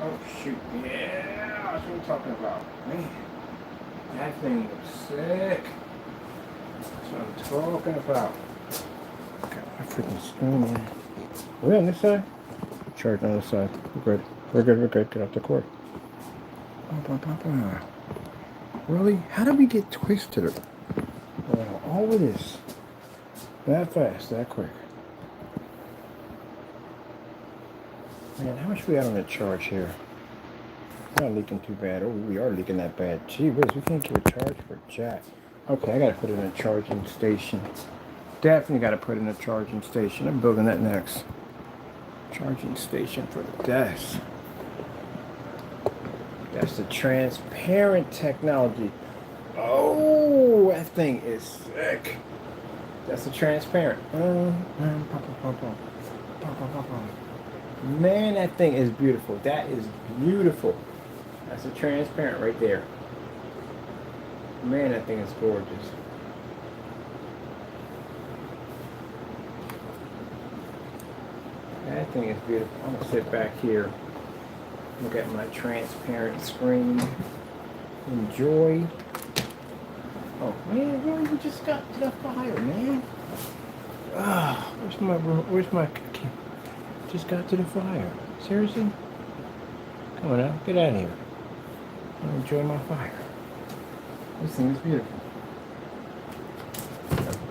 Oh shoot, yeah, that's what I'm talking about. Man, that thing looks sick. That's what I'm talking about. Got my freaking screen in. Are we on this side? Charge on this side. We're good. We're good, we're good. Get off the cord. Really? How did we get twisted? All of this. That fast, that quick. Man, how much we got on the charge here? We're not leaking too bad. Oh, we are leaking that bad. Gee whiz, we can't give a charge for jack. Okay, I gotta put it in a charging station. Definitely gotta put it in a charging station. I'm building that next. Charging station for the desk. That's the transparent technology. Oh, that thing is sick. That's the transparent. Man, that thing is beautiful. That is beautiful. That's a transparent right there. Man, that thing is gorgeous. That thing is beautiful. I'm gonna sit back here, look at my transparent screen, enjoy. Oh man, really? We just got to the fire, man. Ah, where's my just got to the fire. Seriously? Come on now, get out of here. I'm gonna enjoy my fire. This thing is beautiful.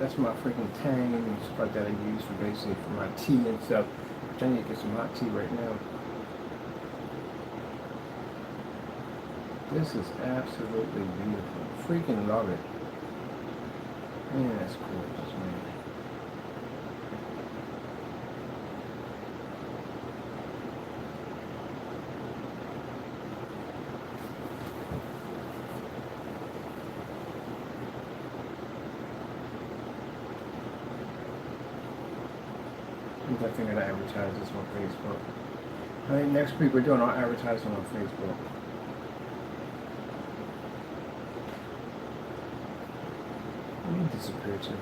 That's my freaking tang and stuff that I use for basically for my tea and stuff. I need to get some hot tea right now. This is absolutely beautiful. Freaking love it. Man, that's gorgeous, man. I think I gotta advertise this on Facebook. I think next week we're doing our advertising on Facebook. Let me disappear too.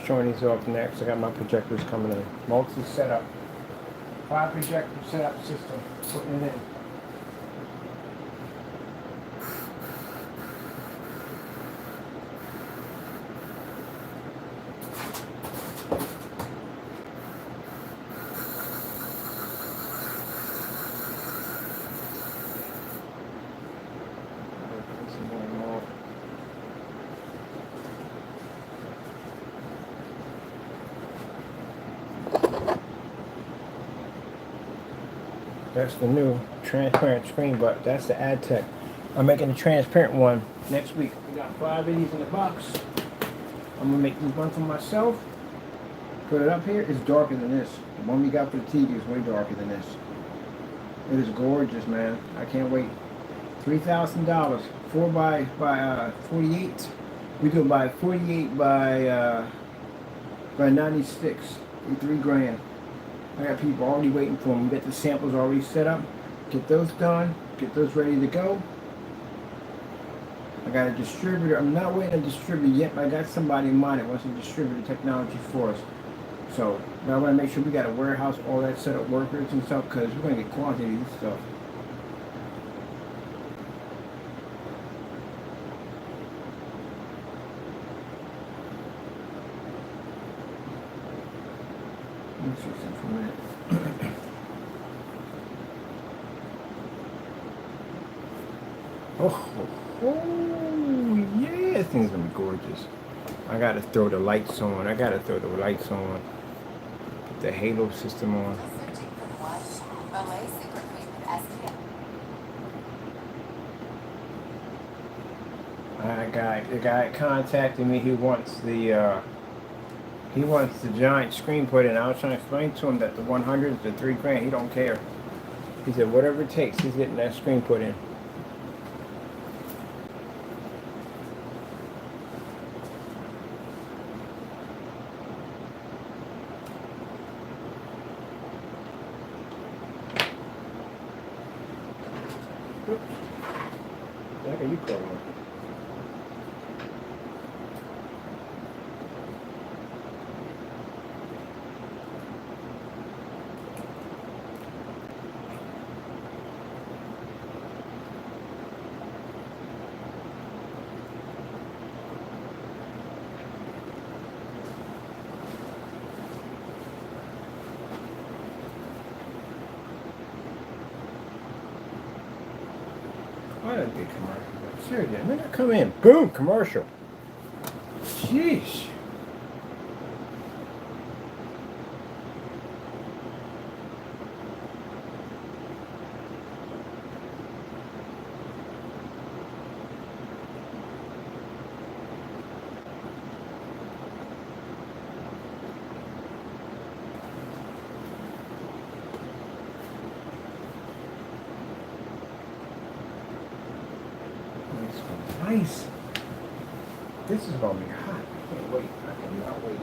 Showing these off next. I got my projectors coming in. Multi setup. 5 projector setup system. Putting it in. That's the new transparent screen, but that's the AdTech. I'm making a transparent one next week. We got 5 of these in the box. I'm gonna make one for myself. Put it up here. It's darker than this. The one we got for the TV is way darker than this. It is gorgeous, man. I can't wait. $3,000. 4 by 48. We do by 48 by 96. 3 grand. I got people already waiting for them. We got the samples already set up. Get those done. Get those ready to go. I got a distributor. I'm not waiting to distribute yet, but I got somebody in mind that wants to distribute the technology for us. So now I want to make sure we got a warehouse, all that set up, workers and stuff, because we're going to get quantity of this stuff. Let me see something for a minute. Oh, yeah, this thing's gonna be gorgeous. I gotta throw the lights on. Put the halo system on. Searching for the watch. Olay Super Premium SPF. The guy contacted me. He wants the giant screen put in. I was trying to explain to him that the 100 is the 3 grand. He don't care. He said whatever it takes. He's getting that screen put in. Oops. What are you calling? Why did they commercial? Seriously, when I come in, boom, commercial. Sheesh. Nice. This is gonna be hot. I can't wait. I cannot wait.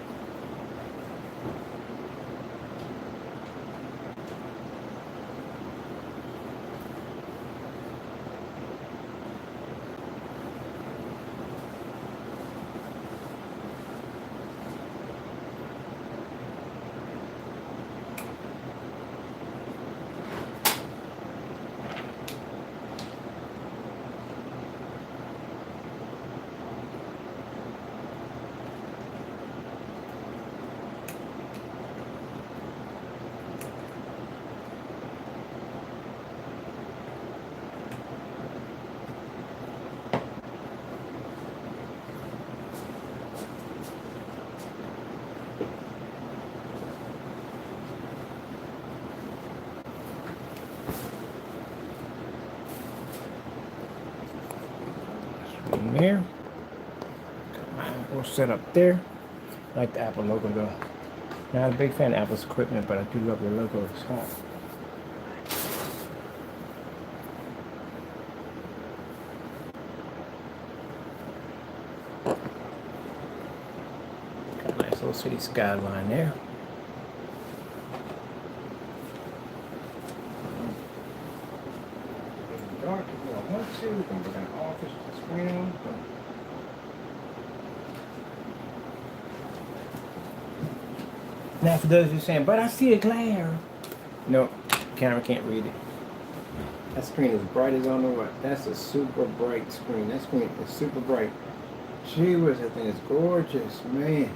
In there. Got my Apple set up there. I like the Apple logo though. Not a big fan of Apple's equipment, but I do love their logo. It's hot. Got a nice little city skyline there. Dark if you don't want to. We can put an office screen. Now for those who are saying, but I see a glare. No, camera can't read it. That screen is bright as I don't know what. That's a super bright screen. That screen is super bright. Gee whiz, that thing is gorgeous, man.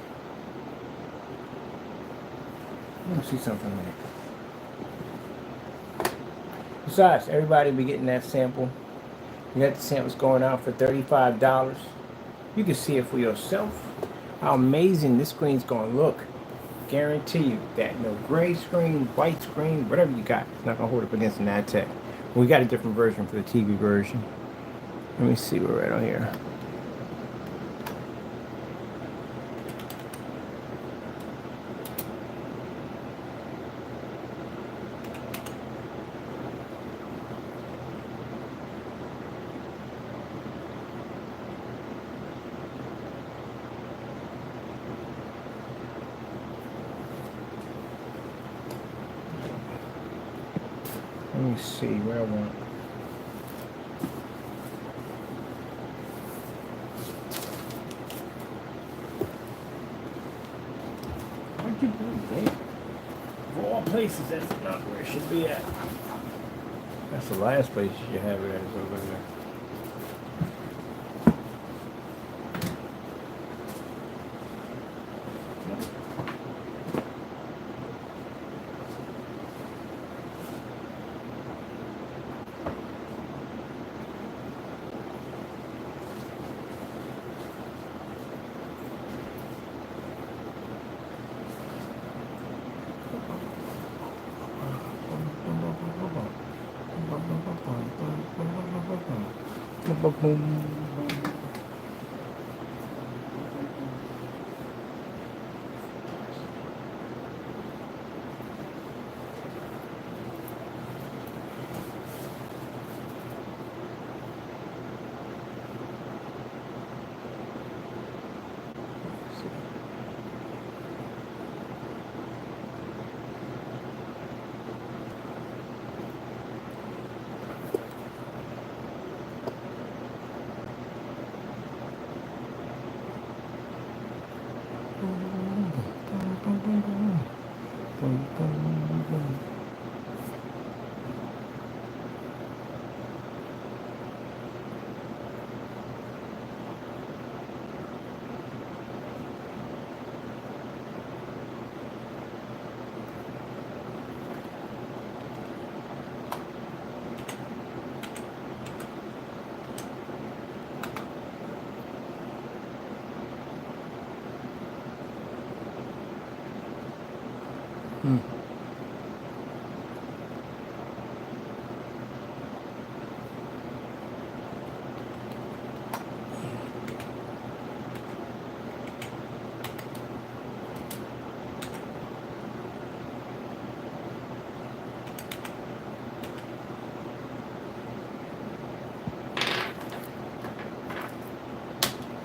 Let me see something there. Besides, everybody be getting that sample. You got the samples going out for $35. You can see it for yourself. How amazing this screen's gonna look. guarantee you that no gray screen, white screen, whatever you got, it's not gonna hold up against an Adtech. We got a different version for the TV version. Let me see where we're at on here. Let me see where I want. Why'd you put it there? Of all places, that's not where it should be at. That's the last place you should have it at, is over there.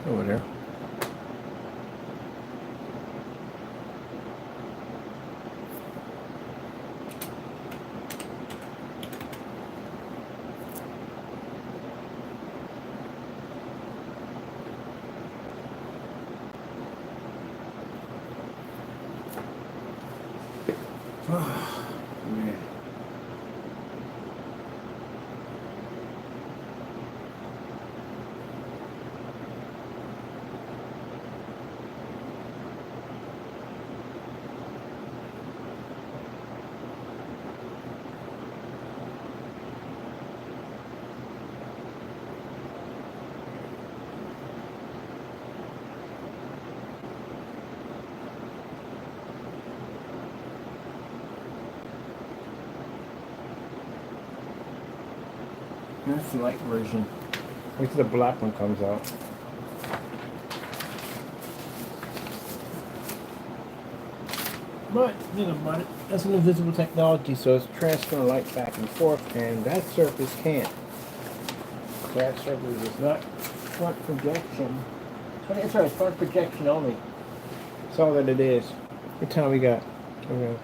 Over there. Man. That's the light version. Wait till the black one comes out. But, you know about it, that's an invisible technology, so it's transferring light back and forth, and that surface can't. That surface is not front projection. That's right, front projection only. That's all that it is. What time we got? Okay.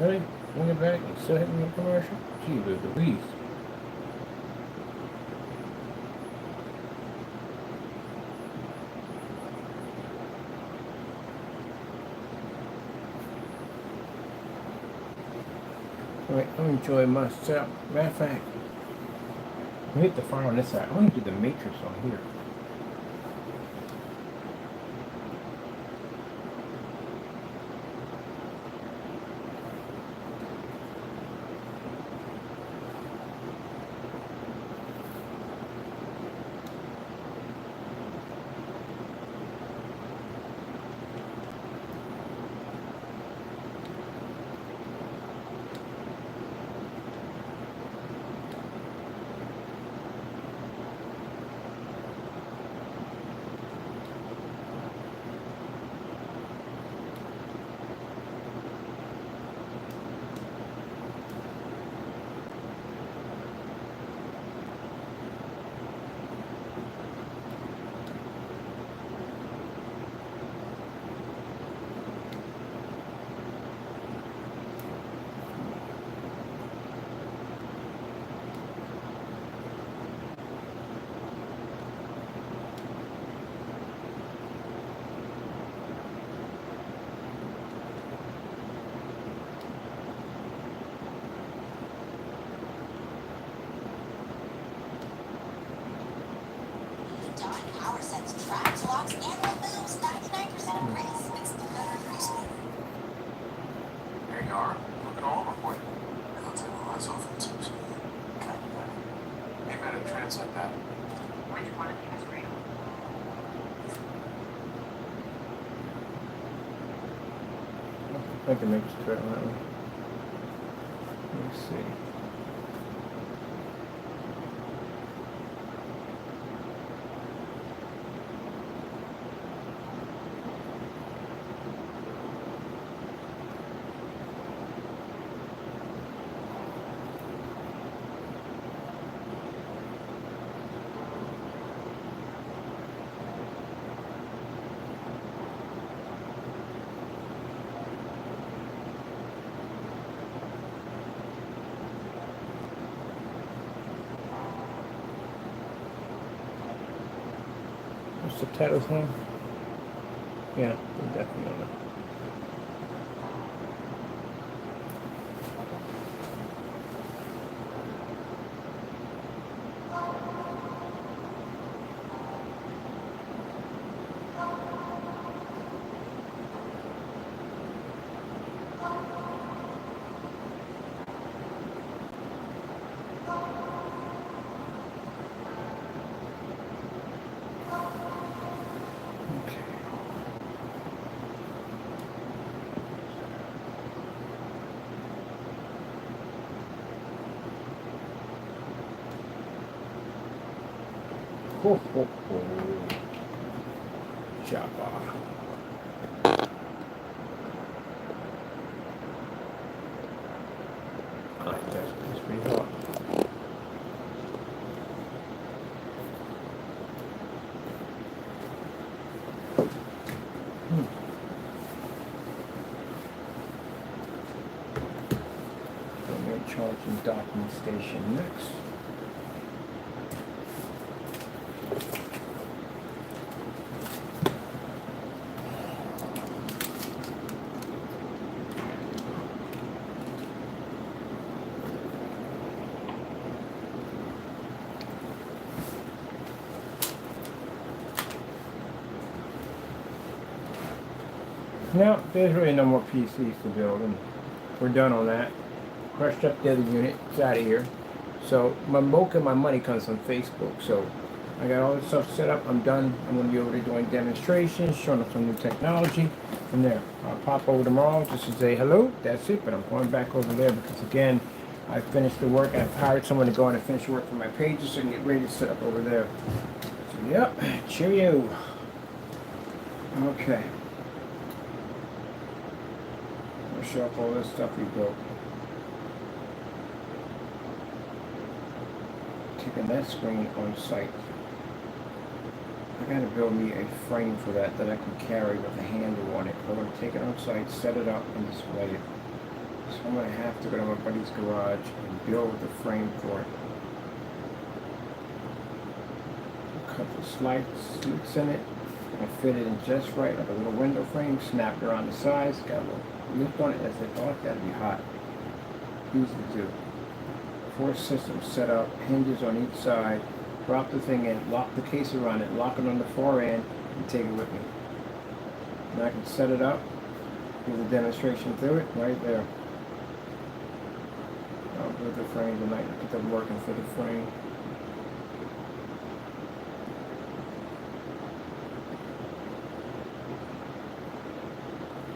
Really? Bring it back and still hitting me a commercial? Gee, Louise. Alright, I'm enjoying myself. Matter of fact, we hit the fire on this side. I want to do the matrix on here. Dawn Power sets tracks, locks, and removes 99% of grease. Makes the better grease meter. There you are. Looking all over for you. And I'll take my eyes off it too, so you kind of better. Hey, better translate that. Which one of you is real? I can make a straight on that one. Let me see. What's the title's name? Yeah, definitely on it. Ho, ho, ho. Java. I like that. It's pretty hot. I'm going to charge the docking station next. Now, there's really no more PCs to build, and we're done on that. Crushed up the other unit, it's out of here. So, my bulk of my money comes from Facebook, so I got all this stuff set up, I'm done. I'm going to be over there doing demonstrations, showing them some new technology. From there, I'll pop over tomorrow just to say hello, that's it, but I'm going back over there because, again, I finished the work. I've hired someone to go in and finish work for my pages so I can get ready to set up over there. So, yep, cheerio. Okay. Show up all this stuff we built. Taking that screen on site. I gotta build me a frame for that I can carry with a handle on it. I'm gonna take it on site, set it up, and display it. So I'm gonna have to go to my buddy's garage and build the frame for it. Cut the slits in it and fit it in just right, like a little window frame, snap it around the sides, got a little lift on it. As I thought, that'd be hot. Easy to do. 4 systems set up, hinges on each side, drop the thing in, lock the case around it, lock it on the far end, and take it with me. And I can set it up, do the demonstration through it, right there. I'll do the frame tonight, get them working for the frame.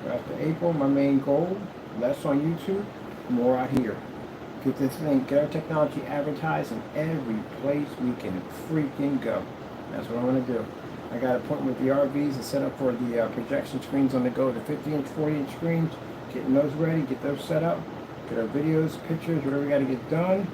After April, my main goal, less on YouTube, more out here. Get this thing, get our technology advertised in every place we can freaking go. That's what I'm going to do. I got an appointment with the RVs and set up for the projection screens on the go, the 50-inch, 40-inch screens, getting those ready, get those set up, get our videos, pictures, whatever we got to get done,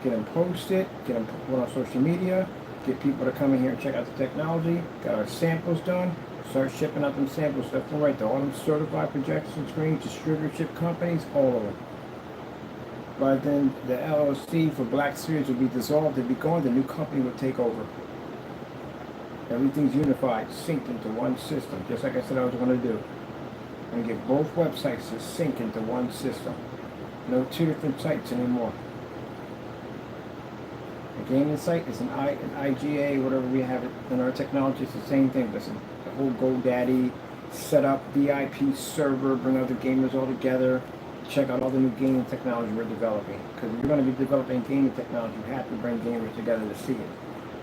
get them posted, get them put on social media, get people to come in here and check out the technology, got our samples done, start shipping out them samples left and right to all them certified projection screens, distributorship companies, all of them. By then, the LLC for Black Series would be dissolved, it'd be gone, the new company would take over. Everything's unified, synced into one system, just like I said I was going to do. I'm going to get both websites to sync into one system. No 2 different sites anymore. A gaming site is an IGA, whatever we have it in our technology, it's the same thing. Listen, the whole GoDaddy setup, VIP server, bring other gamers all together, check out all the new gaming technology we're developing. Because if you're going to be developing gaming technology, you have to bring gamers together to see it.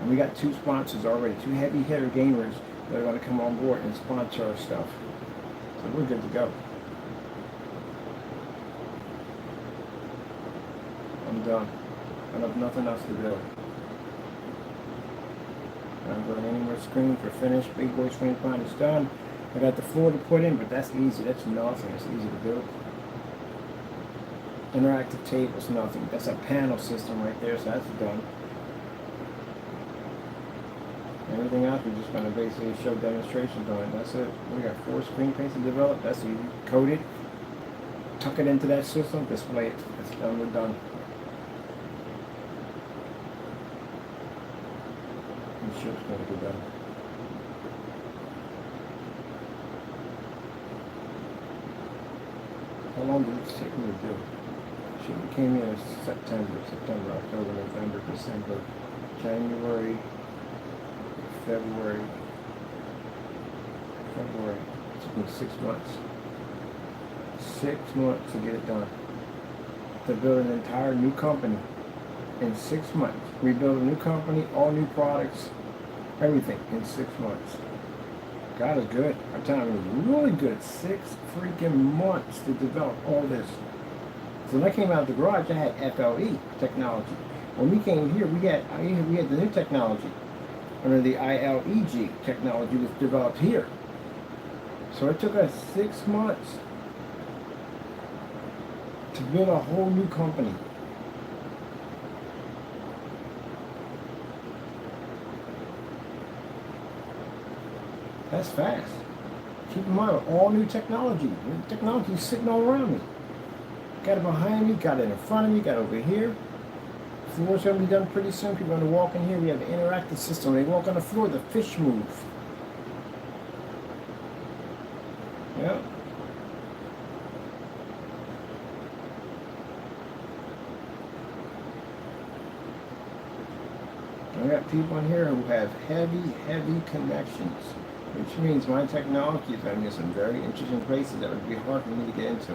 And we got 2 sponsors already, 2 heavy hitter gamers that are going to come on board and sponsor our stuff. So we're good to go. I'm done. I have nothing else to do. I'm going any more screens. We're finished. Big boy screen plan is done. I got the floor to put in, but that's easy. That's nothing. It's easy to build. Interactive tables, nothing. That's a panel system right there, so that's done. Everything else, we're just going to basically show demonstrations on it. That's it. We got 4 screen paints to develop. That's easy. Code it. Tuck it into that system. Display it. That's done. We're done. I'm sure it's going to be done. How long did it take me to do? We came in September, October, November, December, January, February. It took me 6 months. 6 months to get it done. To build an entire new company in 6 months. Rebuild a new company, all new products, everything in 6 months. God is good. I'm telling you, really good. 6 freaking months to develop all this. So when I came out of the garage, I had FLE technology. When we came here, we had the new technology. Under the ILEG technology was developed here. So it took us 6 months to build a whole new company. That's fast. Keep in mind, all new technology. The technology is sitting all around me. Got it behind me, got it in front of me, got it over here. Floor's going to be done pretty soon. People are going to walk in here. We have an interactive system. They walk on the floor, the fish move. Yeah. I got people in here who have heavy connections, which means my technology is going to be in some very interesting places that would be hard for me to get into.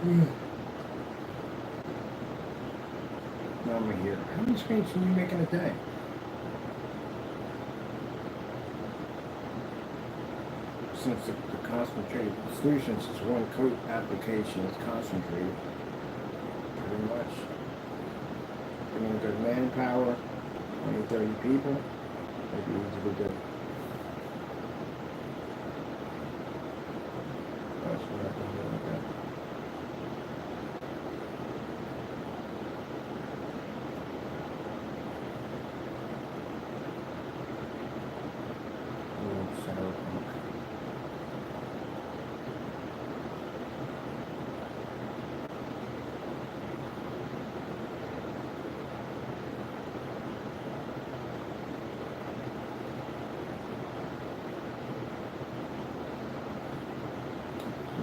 Now we're here. How many screens can you make in a day? Since the concentrated solutions is one coat application, it's concentrated. Pretty much. Put in good manpower, 20, 30 people, it'd be easy to do. That's what I can do like that. Cyberpunk.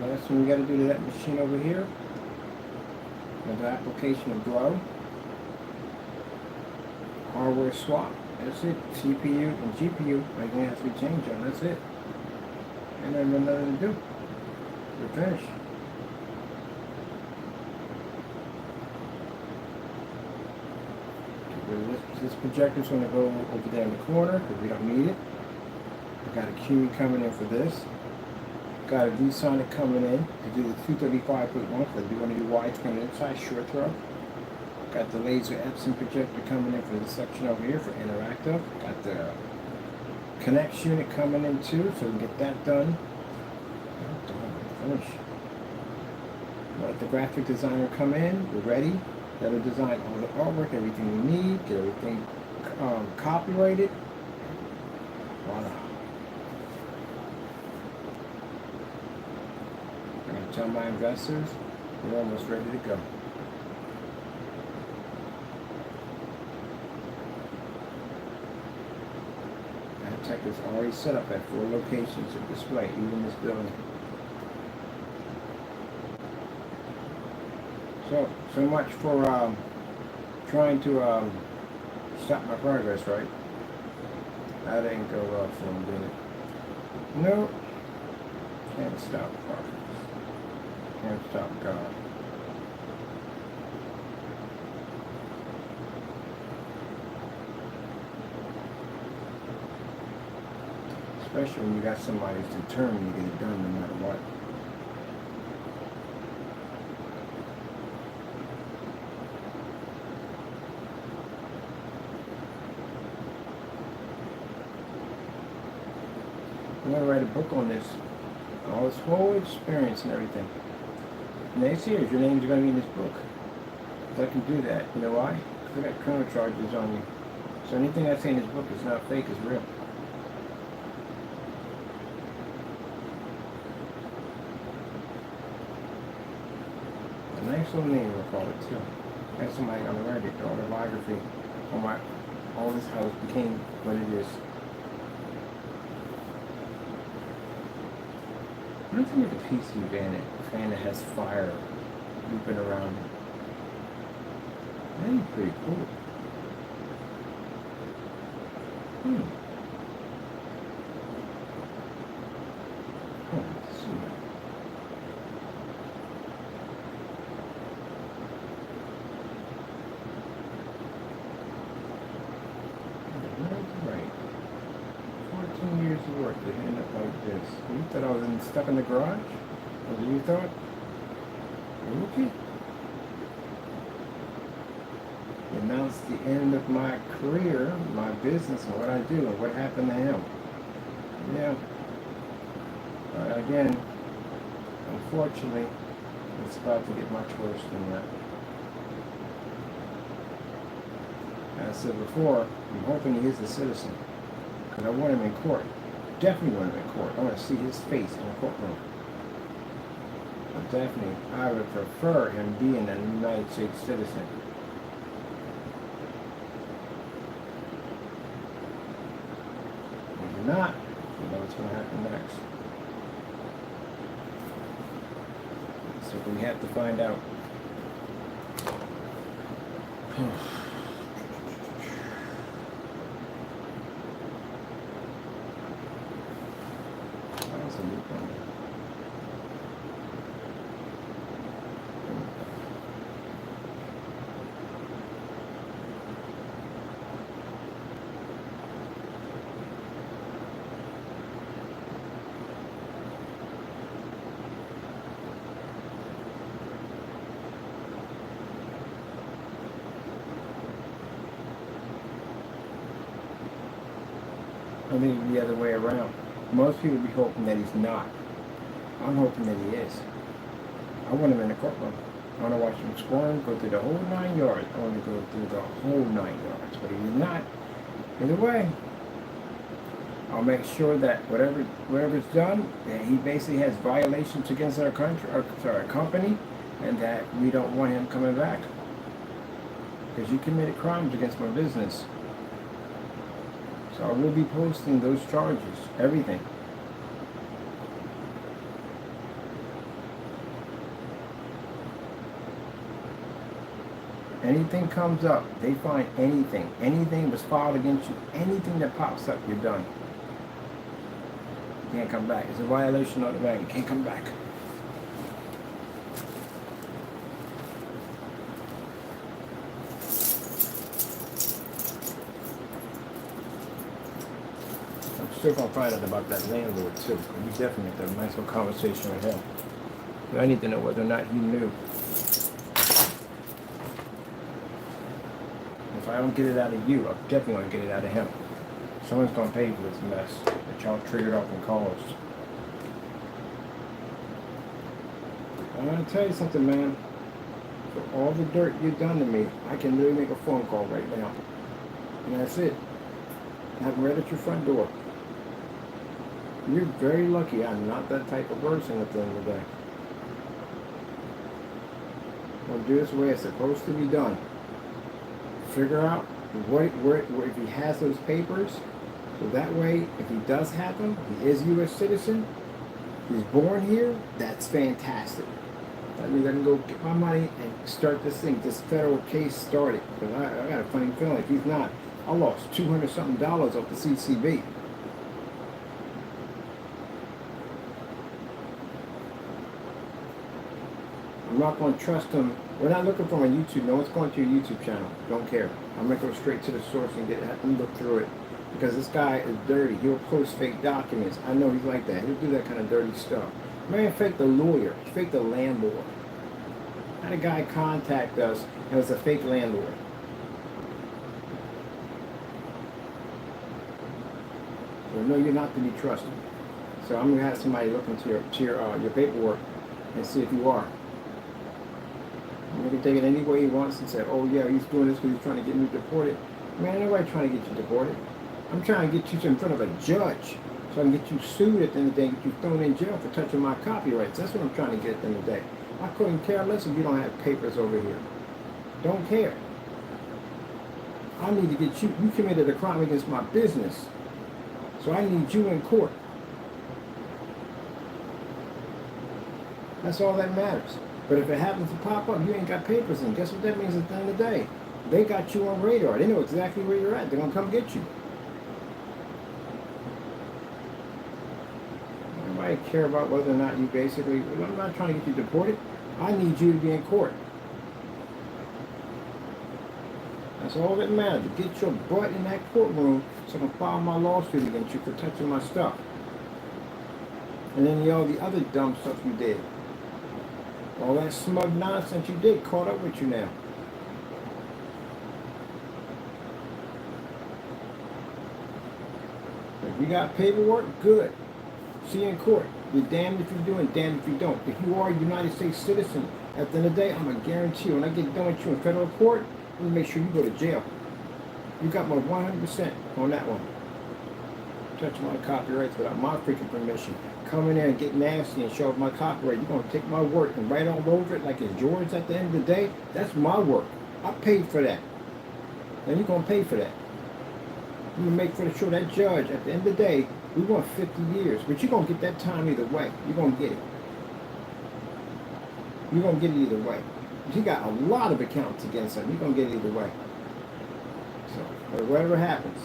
Last thing we got to do to that machine over here, another application of Glow, hardware swap. That's it. CPU and GPU are going to have to be changed on. That's it. And then nothing to do. We're finished. This projector's going to go over there in the corner because we don't need it. I got a QE coming in for this. Got a VSonic coming in to do the 235.1 because we want to do widescreen inside short throw. Got the laser Epson projector coming in for this section over here for interactive. Got the Connect unit coming in too, so we can get that done. Finish. Let the graphic designer come in. We're ready. That'll design all the artwork, everything we need, get everything copyrighted. Voila. I'm going to tell my investors we're almost ready to go. Tech is already set up at 4 locations of display, even this building. So much for trying to stop my progress, right? That didn't go well for him, did it? No. Can't stop progress. Can't stop God. Especially when you got somebody who's determined to get it done no matter what. I'm going to write a book on this. All this whole experience and everything. Next year, your name's going to be in this book. If I can do that, you know why? Because I got criminal charges on you. So anything I say in this book is not fake, it's real. A nice little name, we'll call it too. That's somebody on the Reddit, the autobiography on my all this house became what it is. What do you think of the PC fan that has fire looping around it? That'd be pretty cool. Let's see. Right. 14 years of work to end up like this. You thought I was stuck in the garage? Or what you thought? Okay. Announced the end of my career, my business, and what I do, and what happened to him. Yeah. But again, unfortunately, it's about to get much worse than that. As I said before, I'm hoping he is a citizen. Because I want him in court. Definitely want him in court. I want to see his face in the courtroom. But definitely, I would prefer him being a United States citizen. If not, you know what's going to happen next. So we have to find out. I think it's the other way around. Most people be hoping that he's not. I'm hoping that he is. I want him in the courtroom. I want to watch him squirm, go through the whole 9 yards. I want to go through the whole 9 yards. But he's not. Either way, I'll make sure that whatever's done, that he basically has violations against our country, our company, and that we don't want him coming back. Because you committed crimes against my business. So I will be posting those charges, everything. Anything comes up, they find anything was filed against you, anything that pops up, you're done. You can't come back. It's a violation of the bank. You can't come back. I'm still gonna find out about that landlord too. We definitely have to have a nice little conversation with him. I need to know whether or not he knew. If I don't get it out of you, I'm definitely going to get it out of him. Someone's going to pay for this mess that y'all triggered off and caused. I'm going to tell you something, man. For all the dirt you've done to me, I can really make a phone call right now. And that's it. I'm right at your front door. You're very lucky I'm not that type of person at the end of the day. I'll do this the way it's supposed to be done. Figure out where if he has those papers, so that way, if he does have them, he is a U.S. citizen, he's born here, that's fantastic. That means I can go get my money and start this thing, this federal case started. Because I got a funny feeling if he's not, I lost $200-something off the CCB. I'm not going to trust him. We're not looking for him on YouTube. No one's going to your YouTube channel. Don't care. I'm going to go straight to the source and have him look through it. Because this guy is dirty. He'll post fake documents. I know he's like that. He'll do that kind of dirty stuff. Man, fake the lawyer. Fake the landlord. I had a guy contact us and it was a fake landlord. So no, you're not to be trusted. So I'm going to have somebody look into your paperwork and see if you are. You can take it any way he wants and say, oh yeah, he's doing this because he's trying to get me deported. Man, ain't nobody trying to get you deported. I'm trying to get you in front of a judge so I can get you sued at the end of the day and get you thrown in jail for touching my copyrights. That's what I'm trying to get at the end of the day. I couldn't care less if you don't have papers over here. Don't care. I need to get you. You committed a crime against my business. So I need you in court. That's all that matters. But if it happens to pop up, you ain't got papers in. Guess what that means at the end of the day? They got you on radar. They know exactly where you're at. They're going to come get you. Nobody care about whether or not you basically... I'm not trying to get you deported. I need you to be in court. That's all that matters. Get your butt in that courtroom so I can file my lawsuit against you for touching my stuff. And then all the other dumb stuff you did. All that smug nonsense you did caught up with you now. If you got paperwork, good. See you in court. You're damned if you do and damned if you don't. If you are a United States citizen, at the end of the day, I'm going to guarantee you, when I get done with you in federal court, I'm going to make sure you go to jail. You got my 100% on that one. Touching my copyrights without my freaking permission. Come in there and get nasty and show off my copyright. You're going to take my work and write all over it like it's yours at the end of the day. That's my work. I paid for that. And you're going to pay for that. You're going to make sure that judge, at the end of the day, we want 50 years. But you're going to get that time either way. You're going to get it. You're going to get it either way. He got a lot of accounts against him. You're going to get it either way. So, whatever happens.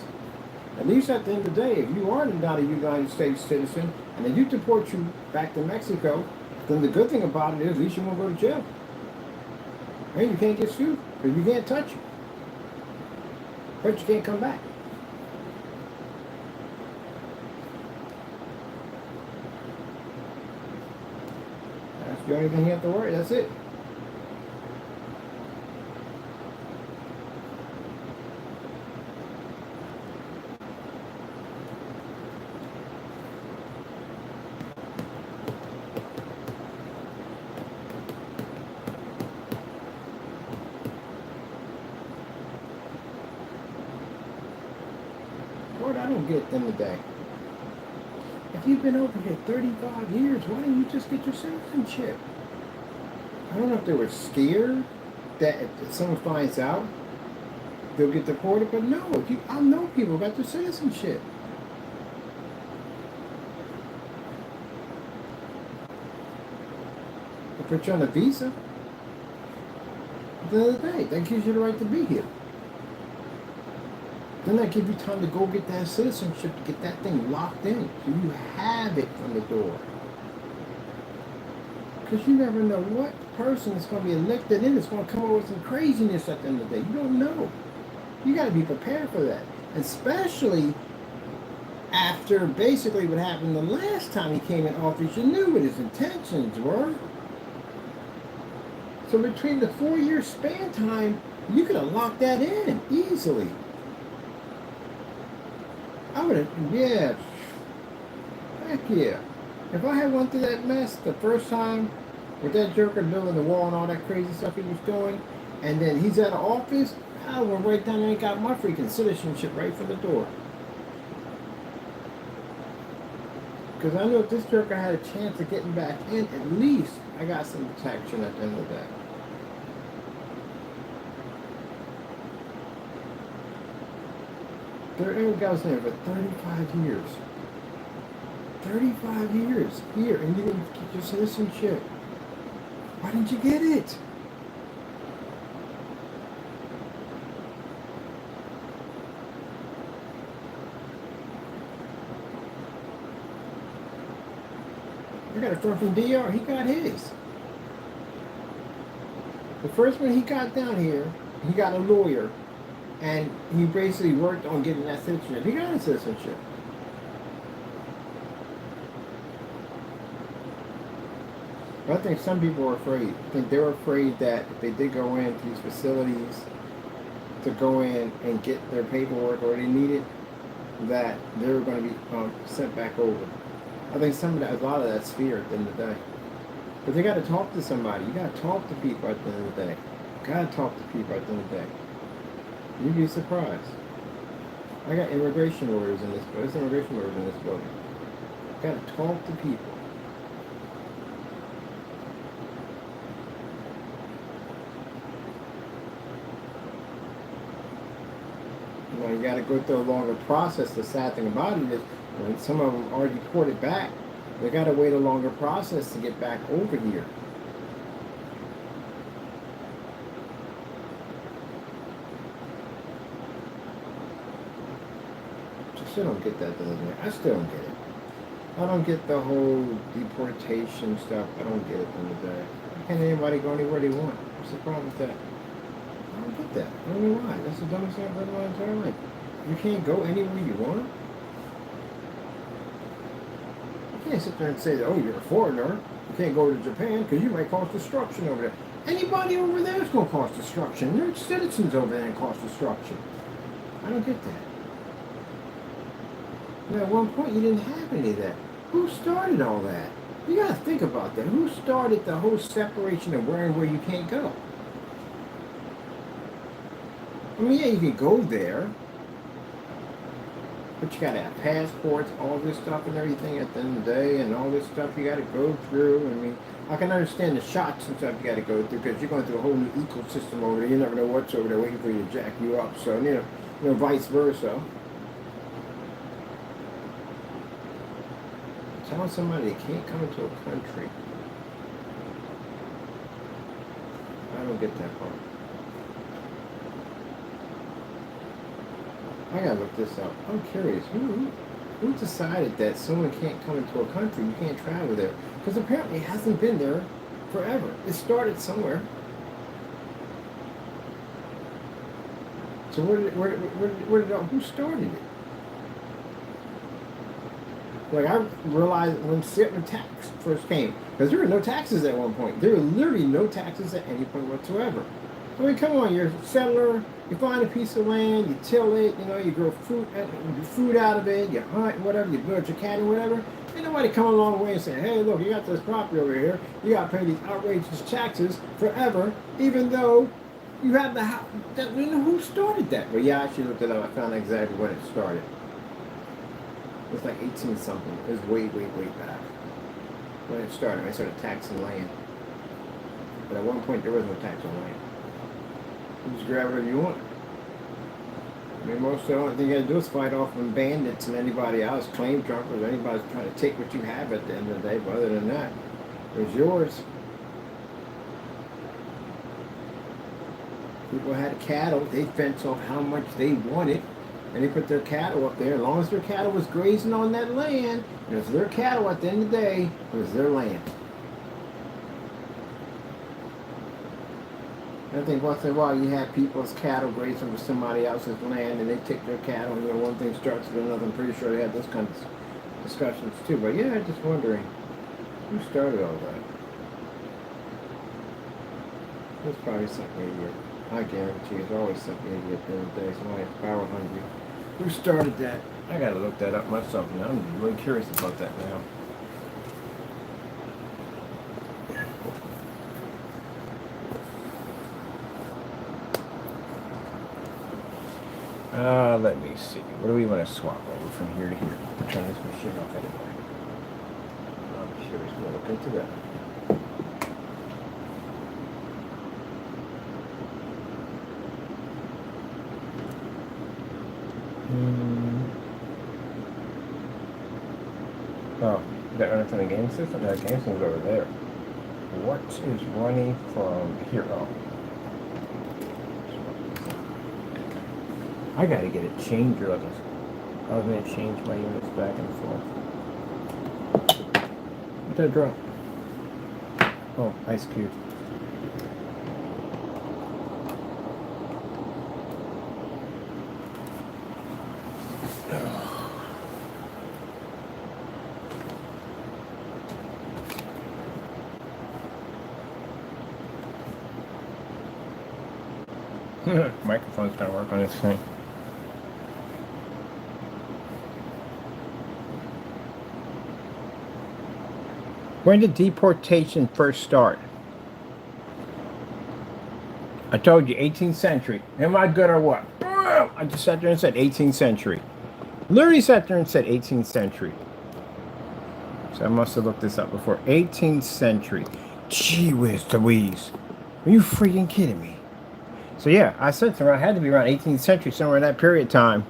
At least at the end of the day, if you are not a United States citizen, and they do deport you back to Mexico, then the good thing about it is at least you won't go to jail. And you can't get sued, because you can't touch you. But you can't come back. That's the only thing you have to worry, that's it. part I don't get at the end of the day. If you've been over here 35 years, why didn't you just get your citizenship? I don't know if they were scared that if someone finds out, they'll get deported, but no, I know people got their citizenship. They put you on a visa. At the end of the day, that gives you the right to be here. Then that gives you time to go get that citizenship, to get that thing locked in, so you have it from the door. Because you never know what person is going to be elected in is going to come up with some craziness at the end of the day. You don't know. You got to be prepared for that. Especially after basically what happened the last time he came in office. You knew what his intentions were. So between the 4-year span time, you could have locked that in easily. I would have, yeah. Heck yeah. If I had went through that mess the first time with that joker building the wall and all that crazy stuff he was doing, and then he's out of office, I went right down there and got my freaking citizenship right from the door. Because I knew if this joker had a chance of getting back in, at least I got some protection at the end of the day. There was there for 35 years. 35 years here, and you didn't get your citizenship. Why didn't you get it? I got a friend from DR, he got his. The first one he got down here, he got a lawyer, and he basically worked on getting that citizenship. He got his citizenship. But I think some people were afraid. I think they were afraid that if they did go into these facilities to go in and get their paperwork or they needed, that they were going to be sent back over. I think a lot of that's fear at the end of the day. But they got to talk to somebody. You got to talk to people at the end of the day. You got to talk to people at the end of the day. You'd be surprised. I got immigration lawyers in this building. There's immigration lawyers in this building. You got to talk to people. You got to go through a longer process. The sad thing about it is, when some of them are deported back, they got to wait a longer process to get back over here. I still don't get that, doesn't it? I still don't get it. I don't get the whole deportation stuff. I don't get it in the day. Why can't anybody go anywhere they want? What's the problem with that? I don't get that. I don't know why. That's the dumbest thing I've heard in my entire life. You can't go anywhere you want? You can't sit there and say, oh, you're a foreigner. You can't go to Japan because you might cause destruction over there. Anybody over there is going to cause destruction. There's citizens over there and cause destruction. I don't get that. Now, at one point, you didn't have any of that. Who started all that? You got to think about that. Who started the whole separation of where and where you can't go? I mean, yeah, you can go there, but you got to have passports, all this stuff and everything at the end of the day, and all this stuff you got to go through. I mean, I can understand the shots and stuff you got to go through because you're going through a whole new ecosystem over there. You never know what's over there waiting for you to jack you up. So, you know, vice versa. Telling somebody they can't come into a country. I don't get that part. I gotta look this up. I'm curious. Who decided that someone can't come into a country? You can't travel there. Because apparently it hasn't been there forever. It started somewhere. So who started it? Like, I realized when tax first came, because there were no taxes at one point. There were literally no taxes at any point whatsoever. I mean, come on, you're a settler, you find a piece of land, you till it, you grow food out of it, you hunt, whatever, you build your cattle, whatever. Ain't nobody coming along the way and saying, hey, look, you got this property over here, you got to pay these outrageous taxes forever, even though you have the house. Who started that? Well, yeah, I actually looked it up. I found exactly when it started. It was like 18 something. It was way, way, way back. When it started, I started taxing land. But at one point, there was no tax on land. You just grab whatever you want. I mean, most of the only thing you gotta do is fight off from bandits and anybody else, claim truckers, anybody's trying to take what you have at the end of the day. But other than that, it's yours. People had cattle, they fence off how much they wanted, and they put their cattle up there. As long as their cattle was grazing on that land, it was their cattle at the end of the day, it was their land. I think once in a while you have people's cattle grazing over somebody else's land and they take their cattle and one thing starts with another. I'm pretty sure they had those kinds of discussions too. But yeah, just wondering who started all that. There's probably some idiot. I guarantee there's always some idiot at the end of the day. Somebody's power hungry. Who started that? I gotta look that up myself now. I'm really curious about that now. Let me see. What do we want to swap over from here to here? Turn this machine off anyway. I'm curious. We'll look into that. Oh, that running from the game system? That game system's over there. What is running from here? Oh. I gotta get a changer of this. I was gonna change my units back and forth. What did I drop? Oh, ice cube. Microphone's gonna work on this thing. When did deportation first start? I told you, 18th century. Am I good or what? I just sat there and said 18th century. Literally sat there and said 18th century. So I must have looked this up before. 18th century. Gee whiz Louise. Are you freaking kidding me? So yeah, I said somewhere, I had to be around 18th century, somewhere in that period of time.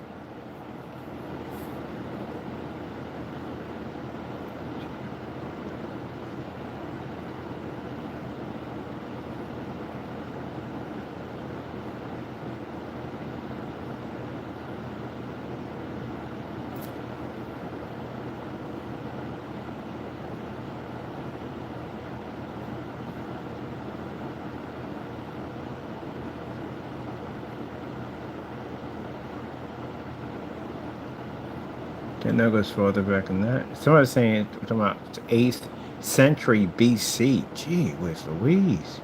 And that goes further back than that. Somebody's saying, talking about 8th century BC. Gee whiz Louise.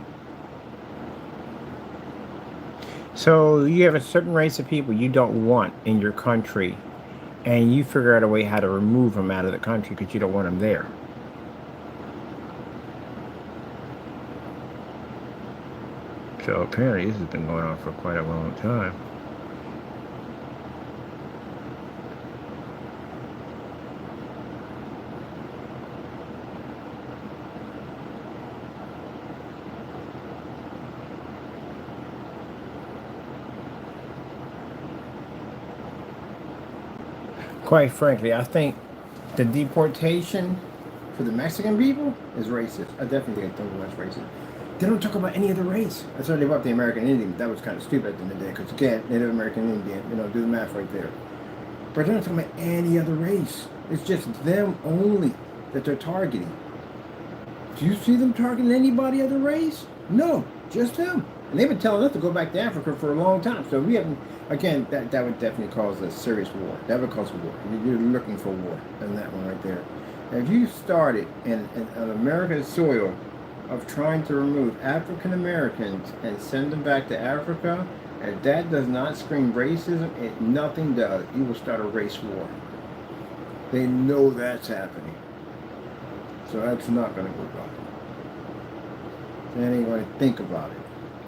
So you have a certain race of people you don't want in your country, and you figure out a way how to remove them out of the country because you don't want them there. So apparently this has been going on for quite a long time. Quite frankly, I think the deportation for the Mexican people is racist. I definitely think that's racist. They don't talk about any other race. That's why they brought the American Indian. That was kind of stupid at the end of the day, because again, Native American Indian, do the math right there. But they're not talking about any other race. It's just them only that they're targeting. Do you see them targeting anybody other race? No, just them. And they've been telling us to go back to Africa for a long time. So we haven't, again, that would definitely cause a serious war. That would cause a war. You're looking for war in that one right there. And if you started in America's soil of trying to remove African Americans and send them back to Africa, if that does not scream racism, nothing does. You will start a race war. They know that's happening. So that's not going to go well. They ain't going to think about it.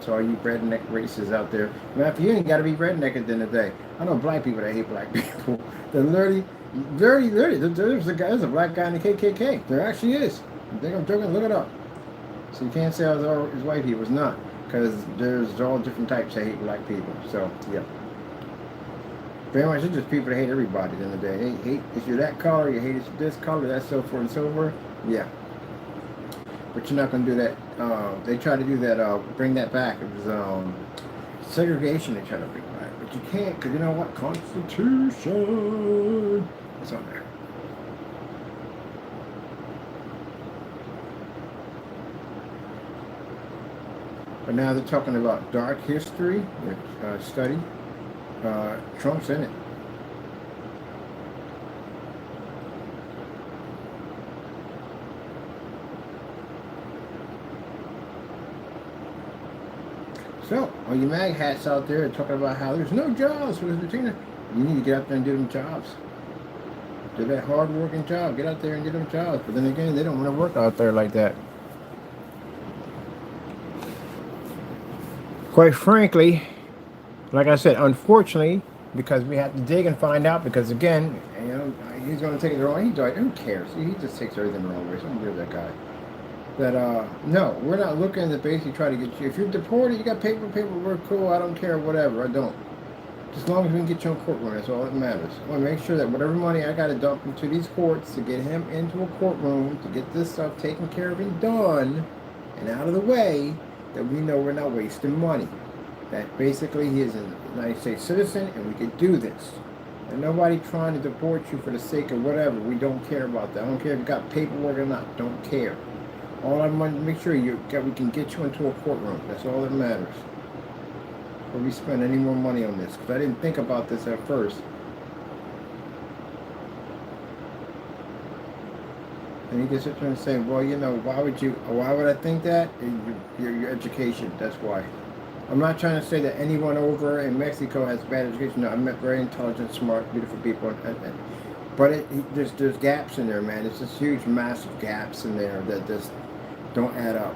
So all you redneck racists out there, man, you ain't got to be redneck at the end of the day. I know black people that hate black people. They literally, Very, very. There's a black guy in the KKK. There actually is. You think I'm joking? Look it up. So you can't say I was all his white. He was not, because there's all different types that hate black people. So yeah. Very much, it's just people that hate everybody at the end of the day. They hate if you're that color, you hate if this color, that's so forth and so forth. Yeah. But you're not going to do that. They try to do that, bring that back. It was segregation they try to bring back. But you can't, because you know what? Constitution. It's on there. But now they're talking about dark history, study. Trump's in it. So, all you mag hats out there talking about how there's no jobs for this Virginia, you need to get out there and do them jobs. Do that hard working job. Get out there and get them jobs. But then again, they don't want to work out there like that. Quite frankly, like I said, unfortunately, because we have to dig and find out, because again, you know, he's going to take it the wrong way. Who cares? He just takes everything the wrong way. So I'm good with that guy. That, no, we're not looking to basically try to get you. If you're deported, you got paperwork, cool, I don't care, whatever, I don't. Just as long as we can get you in courtroom, that's all that matters. I want to make sure that whatever money I got to dump into these courts to get him into a courtroom, to get this stuff taken care of and done, and out of the way, that we know we're not wasting money. That basically he is a United States citizen and we could do this. And nobody trying to deport you for the sake of whatever. We don't care about that. I don't care if you got paperwork or not. Don't care. All I want to make sure we can get you into a courtroom. That's all that matters. Before we spend any more money on this. Because I didn't think about this at first. And you can sit there and say, well, you know, why would I think that? Your education, that's why. I'm not trying to say that anyone over in Mexico has bad education. No, I met very intelligent, smart, beautiful people. But there's gaps in there, man. There's just huge, massive gaps in there that just don't add up.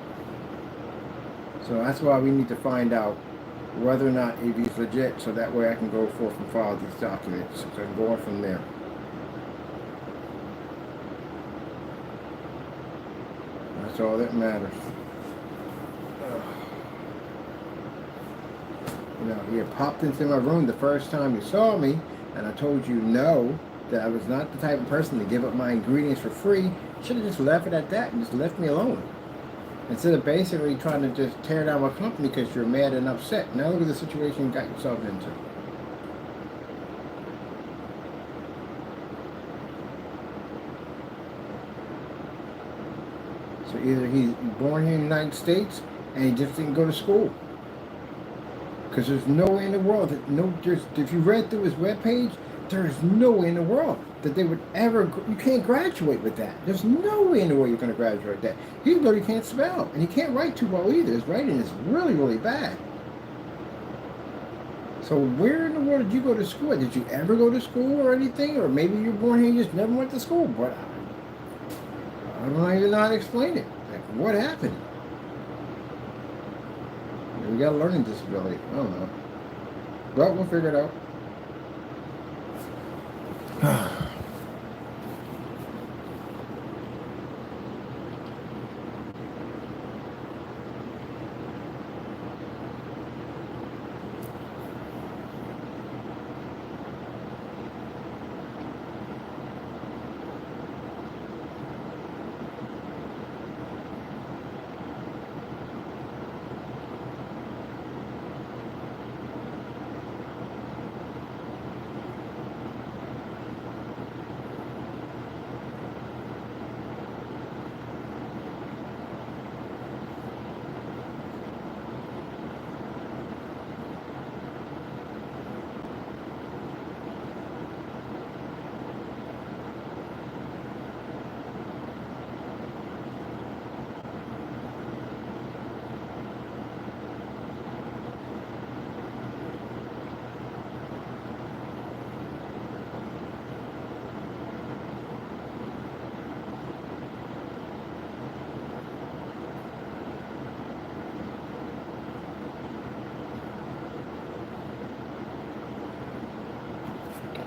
So that's why we need to find out whether or not if he's legit, so that way I can go forth and file these documents. So I'm going from there. That's all that matters. You know, he had popped into my room the first time you saw me, and I told you no, that I was not the type of person to give up my ingredients for free. Should have just left it at that and just left me alone. Instead of basically trying to just tear down my company because you're mad and upset. Now look at the situation you got yourself into. So either he's born here in the United States and he just didn't go to school. Because there's no way in the world that if you read through his webpage, there's no way in the world that they would ever. You can't graduate with that. There's no way in the world you're going to graduate with that. He literally can't spell, and he can't write too well either. His writing is really, really bad. So where in the world did you go to school? Did you ever go to school or anything? Or maybe you're born here and you just never went to school. But I don't even know how to explain it. Like, what happened? We got a learning disability. I don't know. But we'll figure it out.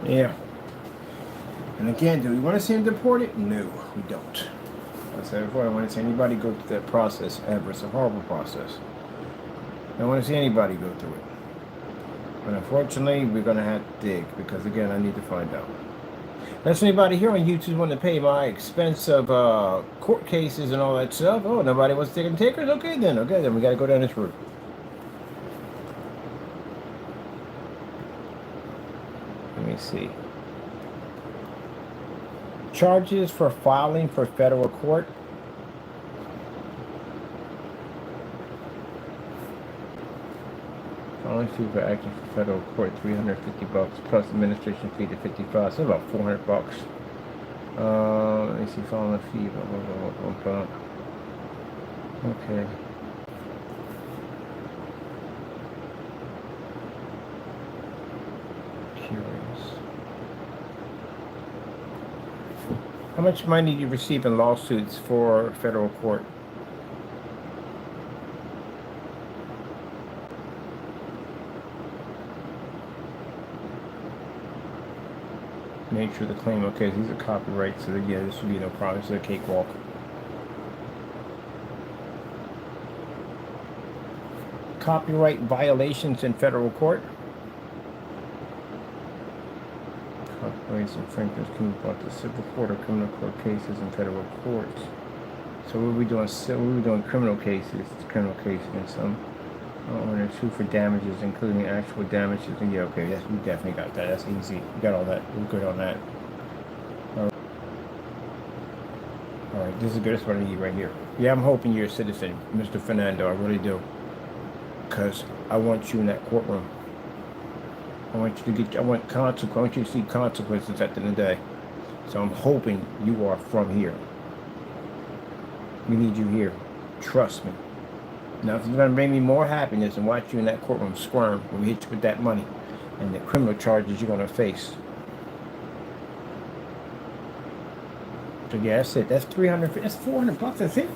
Yeah. And again, do we want to see him deported? No, we don't. I said before, I don't want to see anybody go through that process ever. It's a horrible process. I don't want to see anybody go through it. But unfortunately, we're going to have to dig because, again, I need to find out. Unless anybody here on YouTube want to pay my expensive court cases and all that stuff. Oh, nobody wants to take takers? Okay, then we got to go down this route. Let me see. Charges for filing for federal court. Filing fee for acting for federal court, $350 plus administration fee to $55. So about $400. Let me see, filing fee. Blah, blah, blah. Okay. Curious. How much money do you receive in lawsuits for federal court? Nature of the claim. Okay, these are copyrights, so yeah, this would be no problem. This is a cakewalk. Copyright violations in federal court. Copyrights infringements can be brought to civil court or criminal court cases in federal courts. So what are we doing? Criminal cases. It's criminal cases and some. Or sue for damages, including actual damages. Yeah, okay, yes, we definitely got that. That's easy. We got all that. We're good on that. All right, this is good. That's what I need right here. Yeah, I'm hoping you're a citizen, Mr. Fernando. I really do. Because I want you in that courtroom. I want you to get. I want you to see consequences at the end of the day. So I'm hoping you are from here. We need you here. Trust me. Nothing's going to bring me more happiness than watch you in that courtroom squirm when we hit you with that money and the criminal charges you're going to face. So yeah, that's it. That's $300. That's $400. That's it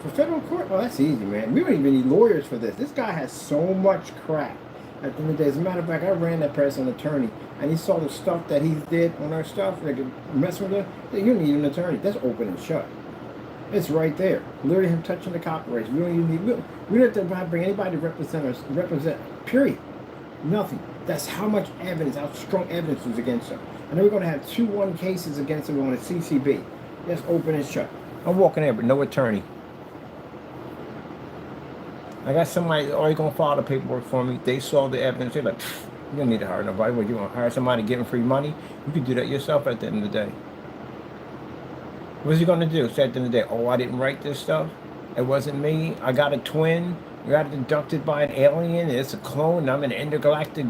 for federal court. Oh, that's easy, man. We don't even need lawyers for this. This guy has so much crap. At the end of the day, as a matter of fact, I ran that person attorney, and he saw the stuff that he did on our stuff. Like messing with it. You don't need an attorney. That's open and shut. It's right there. Literally him touching the copyrights. We don't even need. We don't have to bring anybody to represent us. Period. Nothing. That's how much evidence, how strong evidence is against him. And then we're going to have 2-1 cases against him on a CCB. That's open and shut. I'm walking in with no attorney. I got somebody already going to file the paperwork for me. They saw the evidence. They're like, you don't need to hire nobody. What, you want to hire somebody to give them free money? You can do that yourself at the end of the day. What's he going to do? So at the end of the day, oh, I didn't write this stuff. It wasn't me. I got a twin. I got abducted by an alien. It's a clone. I'm in an intergalactic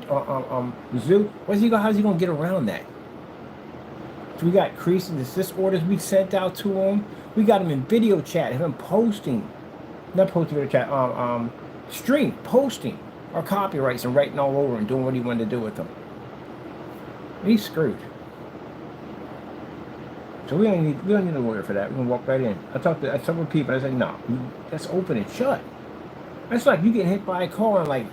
zoo. How's he going to get around that? So we got cease and desist orders we sent out to him. We got him in video chat. Him posting. Not posting video chat. Stream. Posting our copyrights and writing all over and doing what he wanted to do with them. He's screwed. So we don't need a lawyer for that. We can walk right in. I talked to several people. I said, no, that's open and shut. That's like you getting hit by a car and like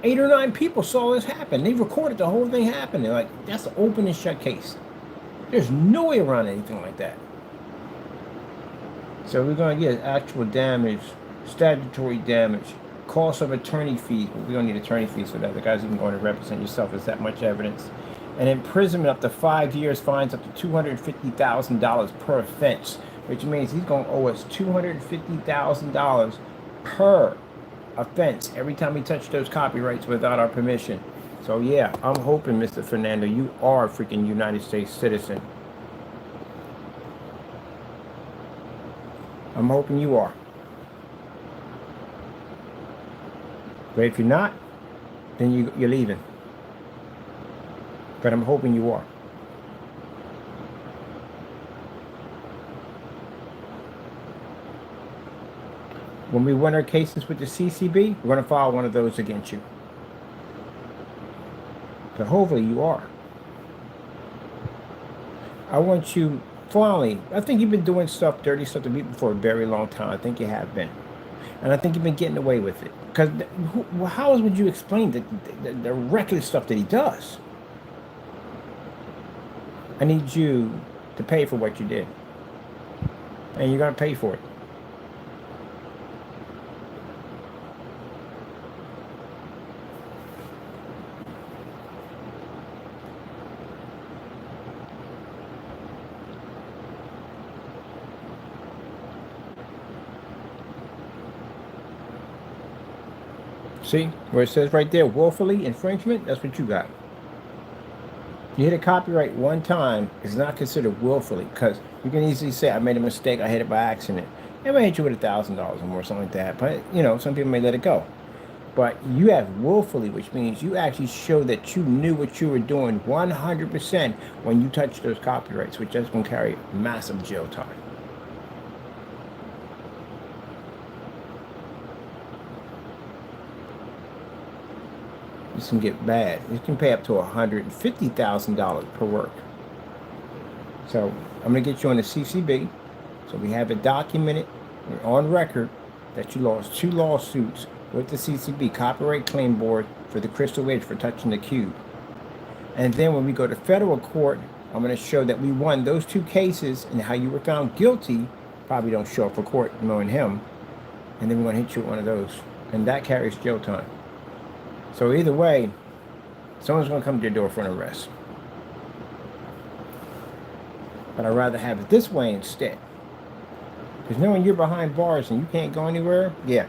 8 or 9 people saw this happen. They recorded the whole thing happen. They're like, that's an open and shut case. There's no way around anything like that. So we're going to get actual damage, statutory damage, cost of attorney fees. Well, we don't need attorney fees for that. The guy's even going to represent yourself as that much evidence. And imprisonment up to 5 years, fines up to $250,000 per offense, which means he's going to owe us $250,000 per offense every time he touched those copyrights without our permission. So yeah, I'm hoping, Mr. Fernando, you are a freaking United States citizen. I'm hoping you are. But if you're not, then you're leaving. But I'm hoping you are. When we win our cases with the CCB, we're going to file one of those against you. But hopefully you are. I want you, finally, I think you've been doing stuff, dirty stuff to people for a very long time. I think you have been. And I think you've been getting away with it. Because how else would you explain the reckless stuff that he does? I need you to pay for what you did. And you're going to pay for it. See, where it says right there, willfully infringement, that's what you got. You hit a copyright one time, it's not considered willfully, because you can easily say, I made a mistake, I hit it by accident. It may hit you with $1,000 or more, something like that, but, you know, some people may let it go. But you have willfully, which means you actually show that you knew what you were doing 100% when you touched those copyrights, which is going to carry massive jail time. This can get bad. You can pay up to $150,000 per work. So I'm going to get you on the CCB. So we have it documented on record that you lost 2 lawsuits with the CCB, Copyright Claim Board, for the Crystal Edge for touching the cube. And then when we go to federal court, I'm going to show that we won those 2 cases and how you were found guilty. Probably don't show up for court knowing him. And then we're going to hit you with one of those. And that carries jail time. So either way, someone's going to come to your door for an arrest. But I'd rather have it this way instead. Because knowing you're behind bars and you can't go anywhere, yeah,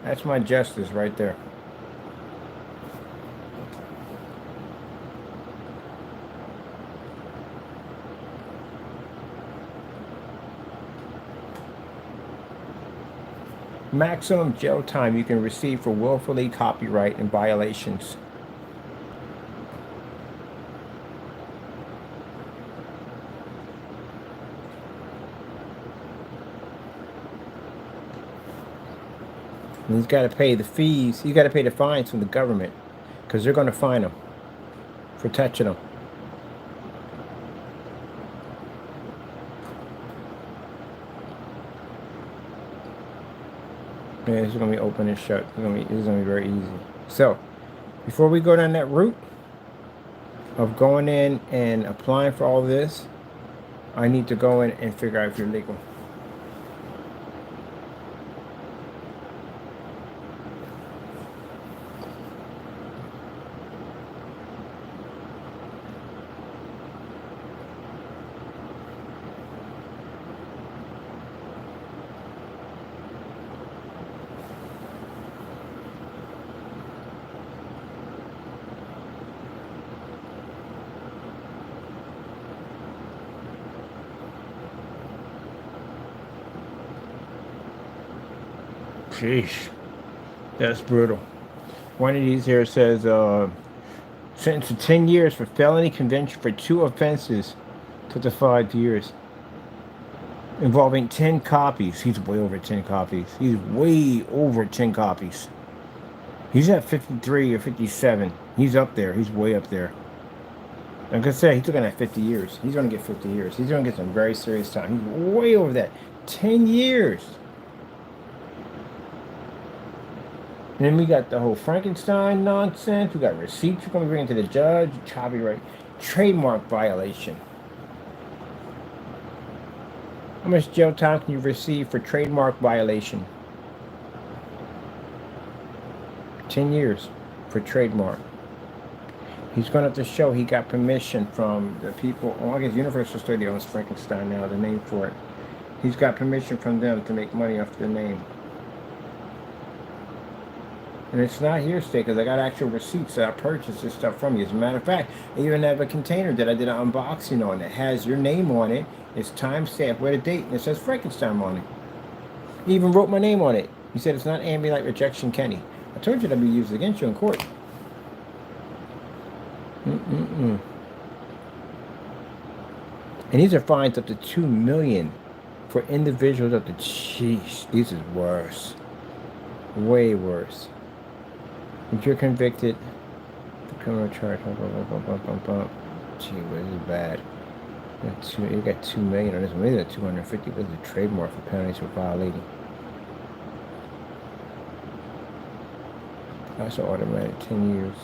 that's my justice right there. Maximum jail time you can receive for willfully copyright and violations. And he's got to pay the fees. He's got to pay the fines from the government because they're going to fine him for touching them. Yeah, it's going to be open and shut. It's going to be very easy. So, before we go down that route of going in and applying for all this, I need to go in and figure out if you're legal. Sheesh, that's brutal. One of these here says, sentenced to 10 years for felony conviction for 2 offenses to 5 years. Involving 10 copies. He's way over 10 copies. He's way over 10 copies. He's at 53 or 57. He's up there. He's way up there. Like I said, he's looking at 50 years. He's going to get 50 years. He's going to get some very serious time. He's way over that. 10 years. And then we got the whole Frankenstein nonsense. We got receipts you're going to bring to the judge. Copyright. Trademark violation. How much jail time can you receive for trademark violation? 10 years for trademark. He's going to have to show he got permission from the people. Well, I guess Universal Studios owns Frankenstein now, the name for it. He's got permission from them to make money off the name. And it's not hearsay because I got actual receipts that I purchased this stuff from you. As a matter of fact, I even have a container that I did an unboxing on that has your name on it. It's timestamped with a date and it says Frankenstein on it. He even wrote my name on it. He said it's not Ambulite Rejection Kenny. I told you that'd be used against you in court. And these are fines up to $2 million for individuals up to, jeez, this is worse. Way worse. If you're convicted, the criminal charge, gee, this is bad. You got $2 million on this one. Maybe that's $250. This is a trademark for penalties for violating. That's an automatic 10 years.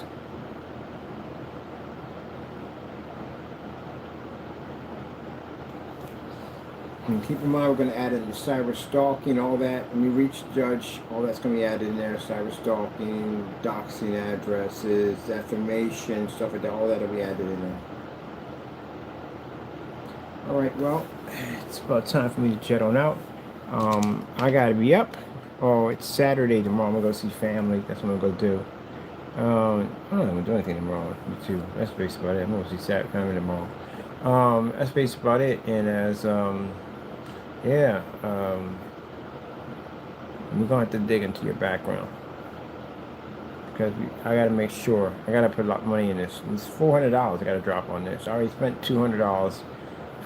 And keep in mind, we're going to add in the cyber stalking, all that. When we reach the judge, all that's going to be added in there. Cyber stalking, doxing addresses, defamation, stuff like that. All that will be added in there. All right, well, it's about time for me to jet on out. I got to be up. Oh, it's Saturday tomorrow. I'm going to go see family. That's what I'm going to go do. I don't know if I'm going to do anything tomorrow. Me too. That's basically about it. I'm going to see Saturday family tomorrow. That's basically about it. And as, yeah, we're going to have to dig into your background. Because I got to make sure. I got to put a lot of money in this. It's $400 I got to drop on this. I already spent $200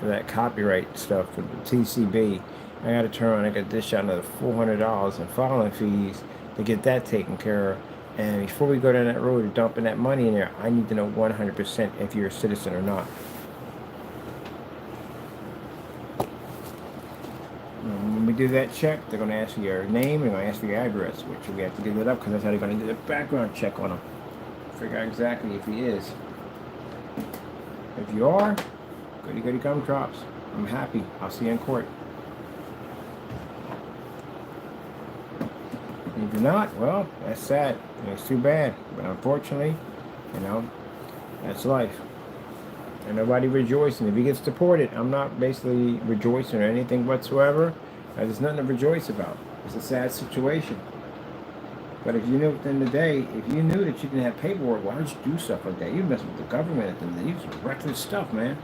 for that copyright stuff for the TCB. I got to turn around. I got to dish out another $400 in filing fees to get that taken care of. And before we go down that road of dumping that money in there, I need to know 100% if you're a citizen or not. When we do that check, they're going to ask for your name, they're going to ask for your address, which we have to give it up because that's how they're going to do the background check on him. Figure out exactly if he is. If you are, goody goody gumdrops. I'm happy. I'll see you in court. If you're not, well, that's sad. And it's too bad. But unfortunately, you know, that's life. And nobody rejoicing. If he gets deported, I'm not basically rejoicing or anything whatsoever. There's nothing to rejoice about. It's a sad situation. But if you knew at the end of the day, if you knew that you didn't have paperwork, why would you do stuff like that? You mess with the government at the end of the day. You do reckless stuff, man.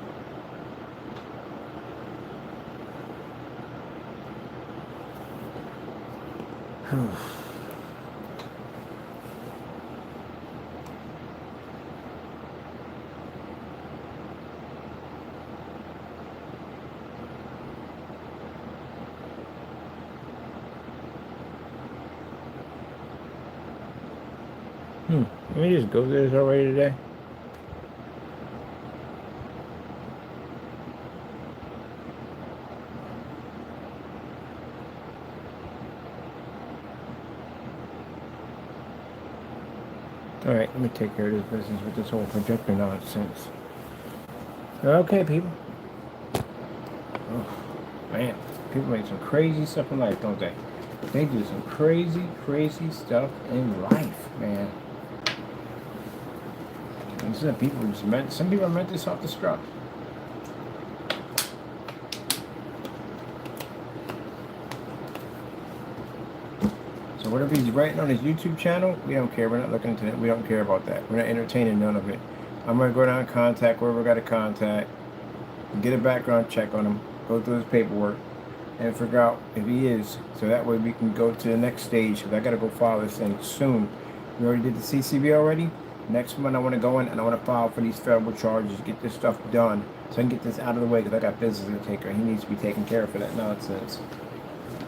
Let me just go through this already today. Alright, let me take care of this business with this whole projector nonsense. Okay, people. Oh, man. People make some crazy stuff in life, don't they? They do some crazy, crazy stuff in life, man. And some people just some people are meant to self-destruct. So whatever he's writing on his YouTube channel, we don't care. We're not looking into it. We don't care about that. We're not entertaining none of it. I'm going to go down and contact whoever I got to contact, get a background check on him, go through his paperwork, and figure out if he is. So that way we can go to the next stage, because I got to go file this thing soon. We already did the CCB already. Next month I want to go in and I want to file for these federal charges, get this stuff done, so I can get this out of the way, because I got business to take care of. He needs to be taken care of for that nonsense.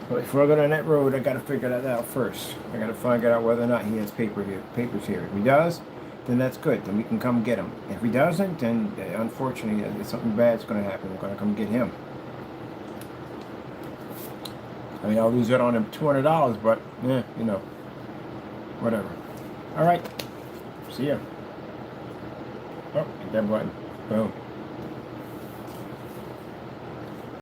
But before I go down that road, I got to figure that out first. I got to find out whether or not he has papers here. If he does, then that's good. Then we can come get him. If he doesn't, then unfortunately something bad's going to happen. We're going to come get him. I mean, I'll lose it on him $200, but yeah, you know, whatever. All right. See ya. Oh, hit that button. Boom.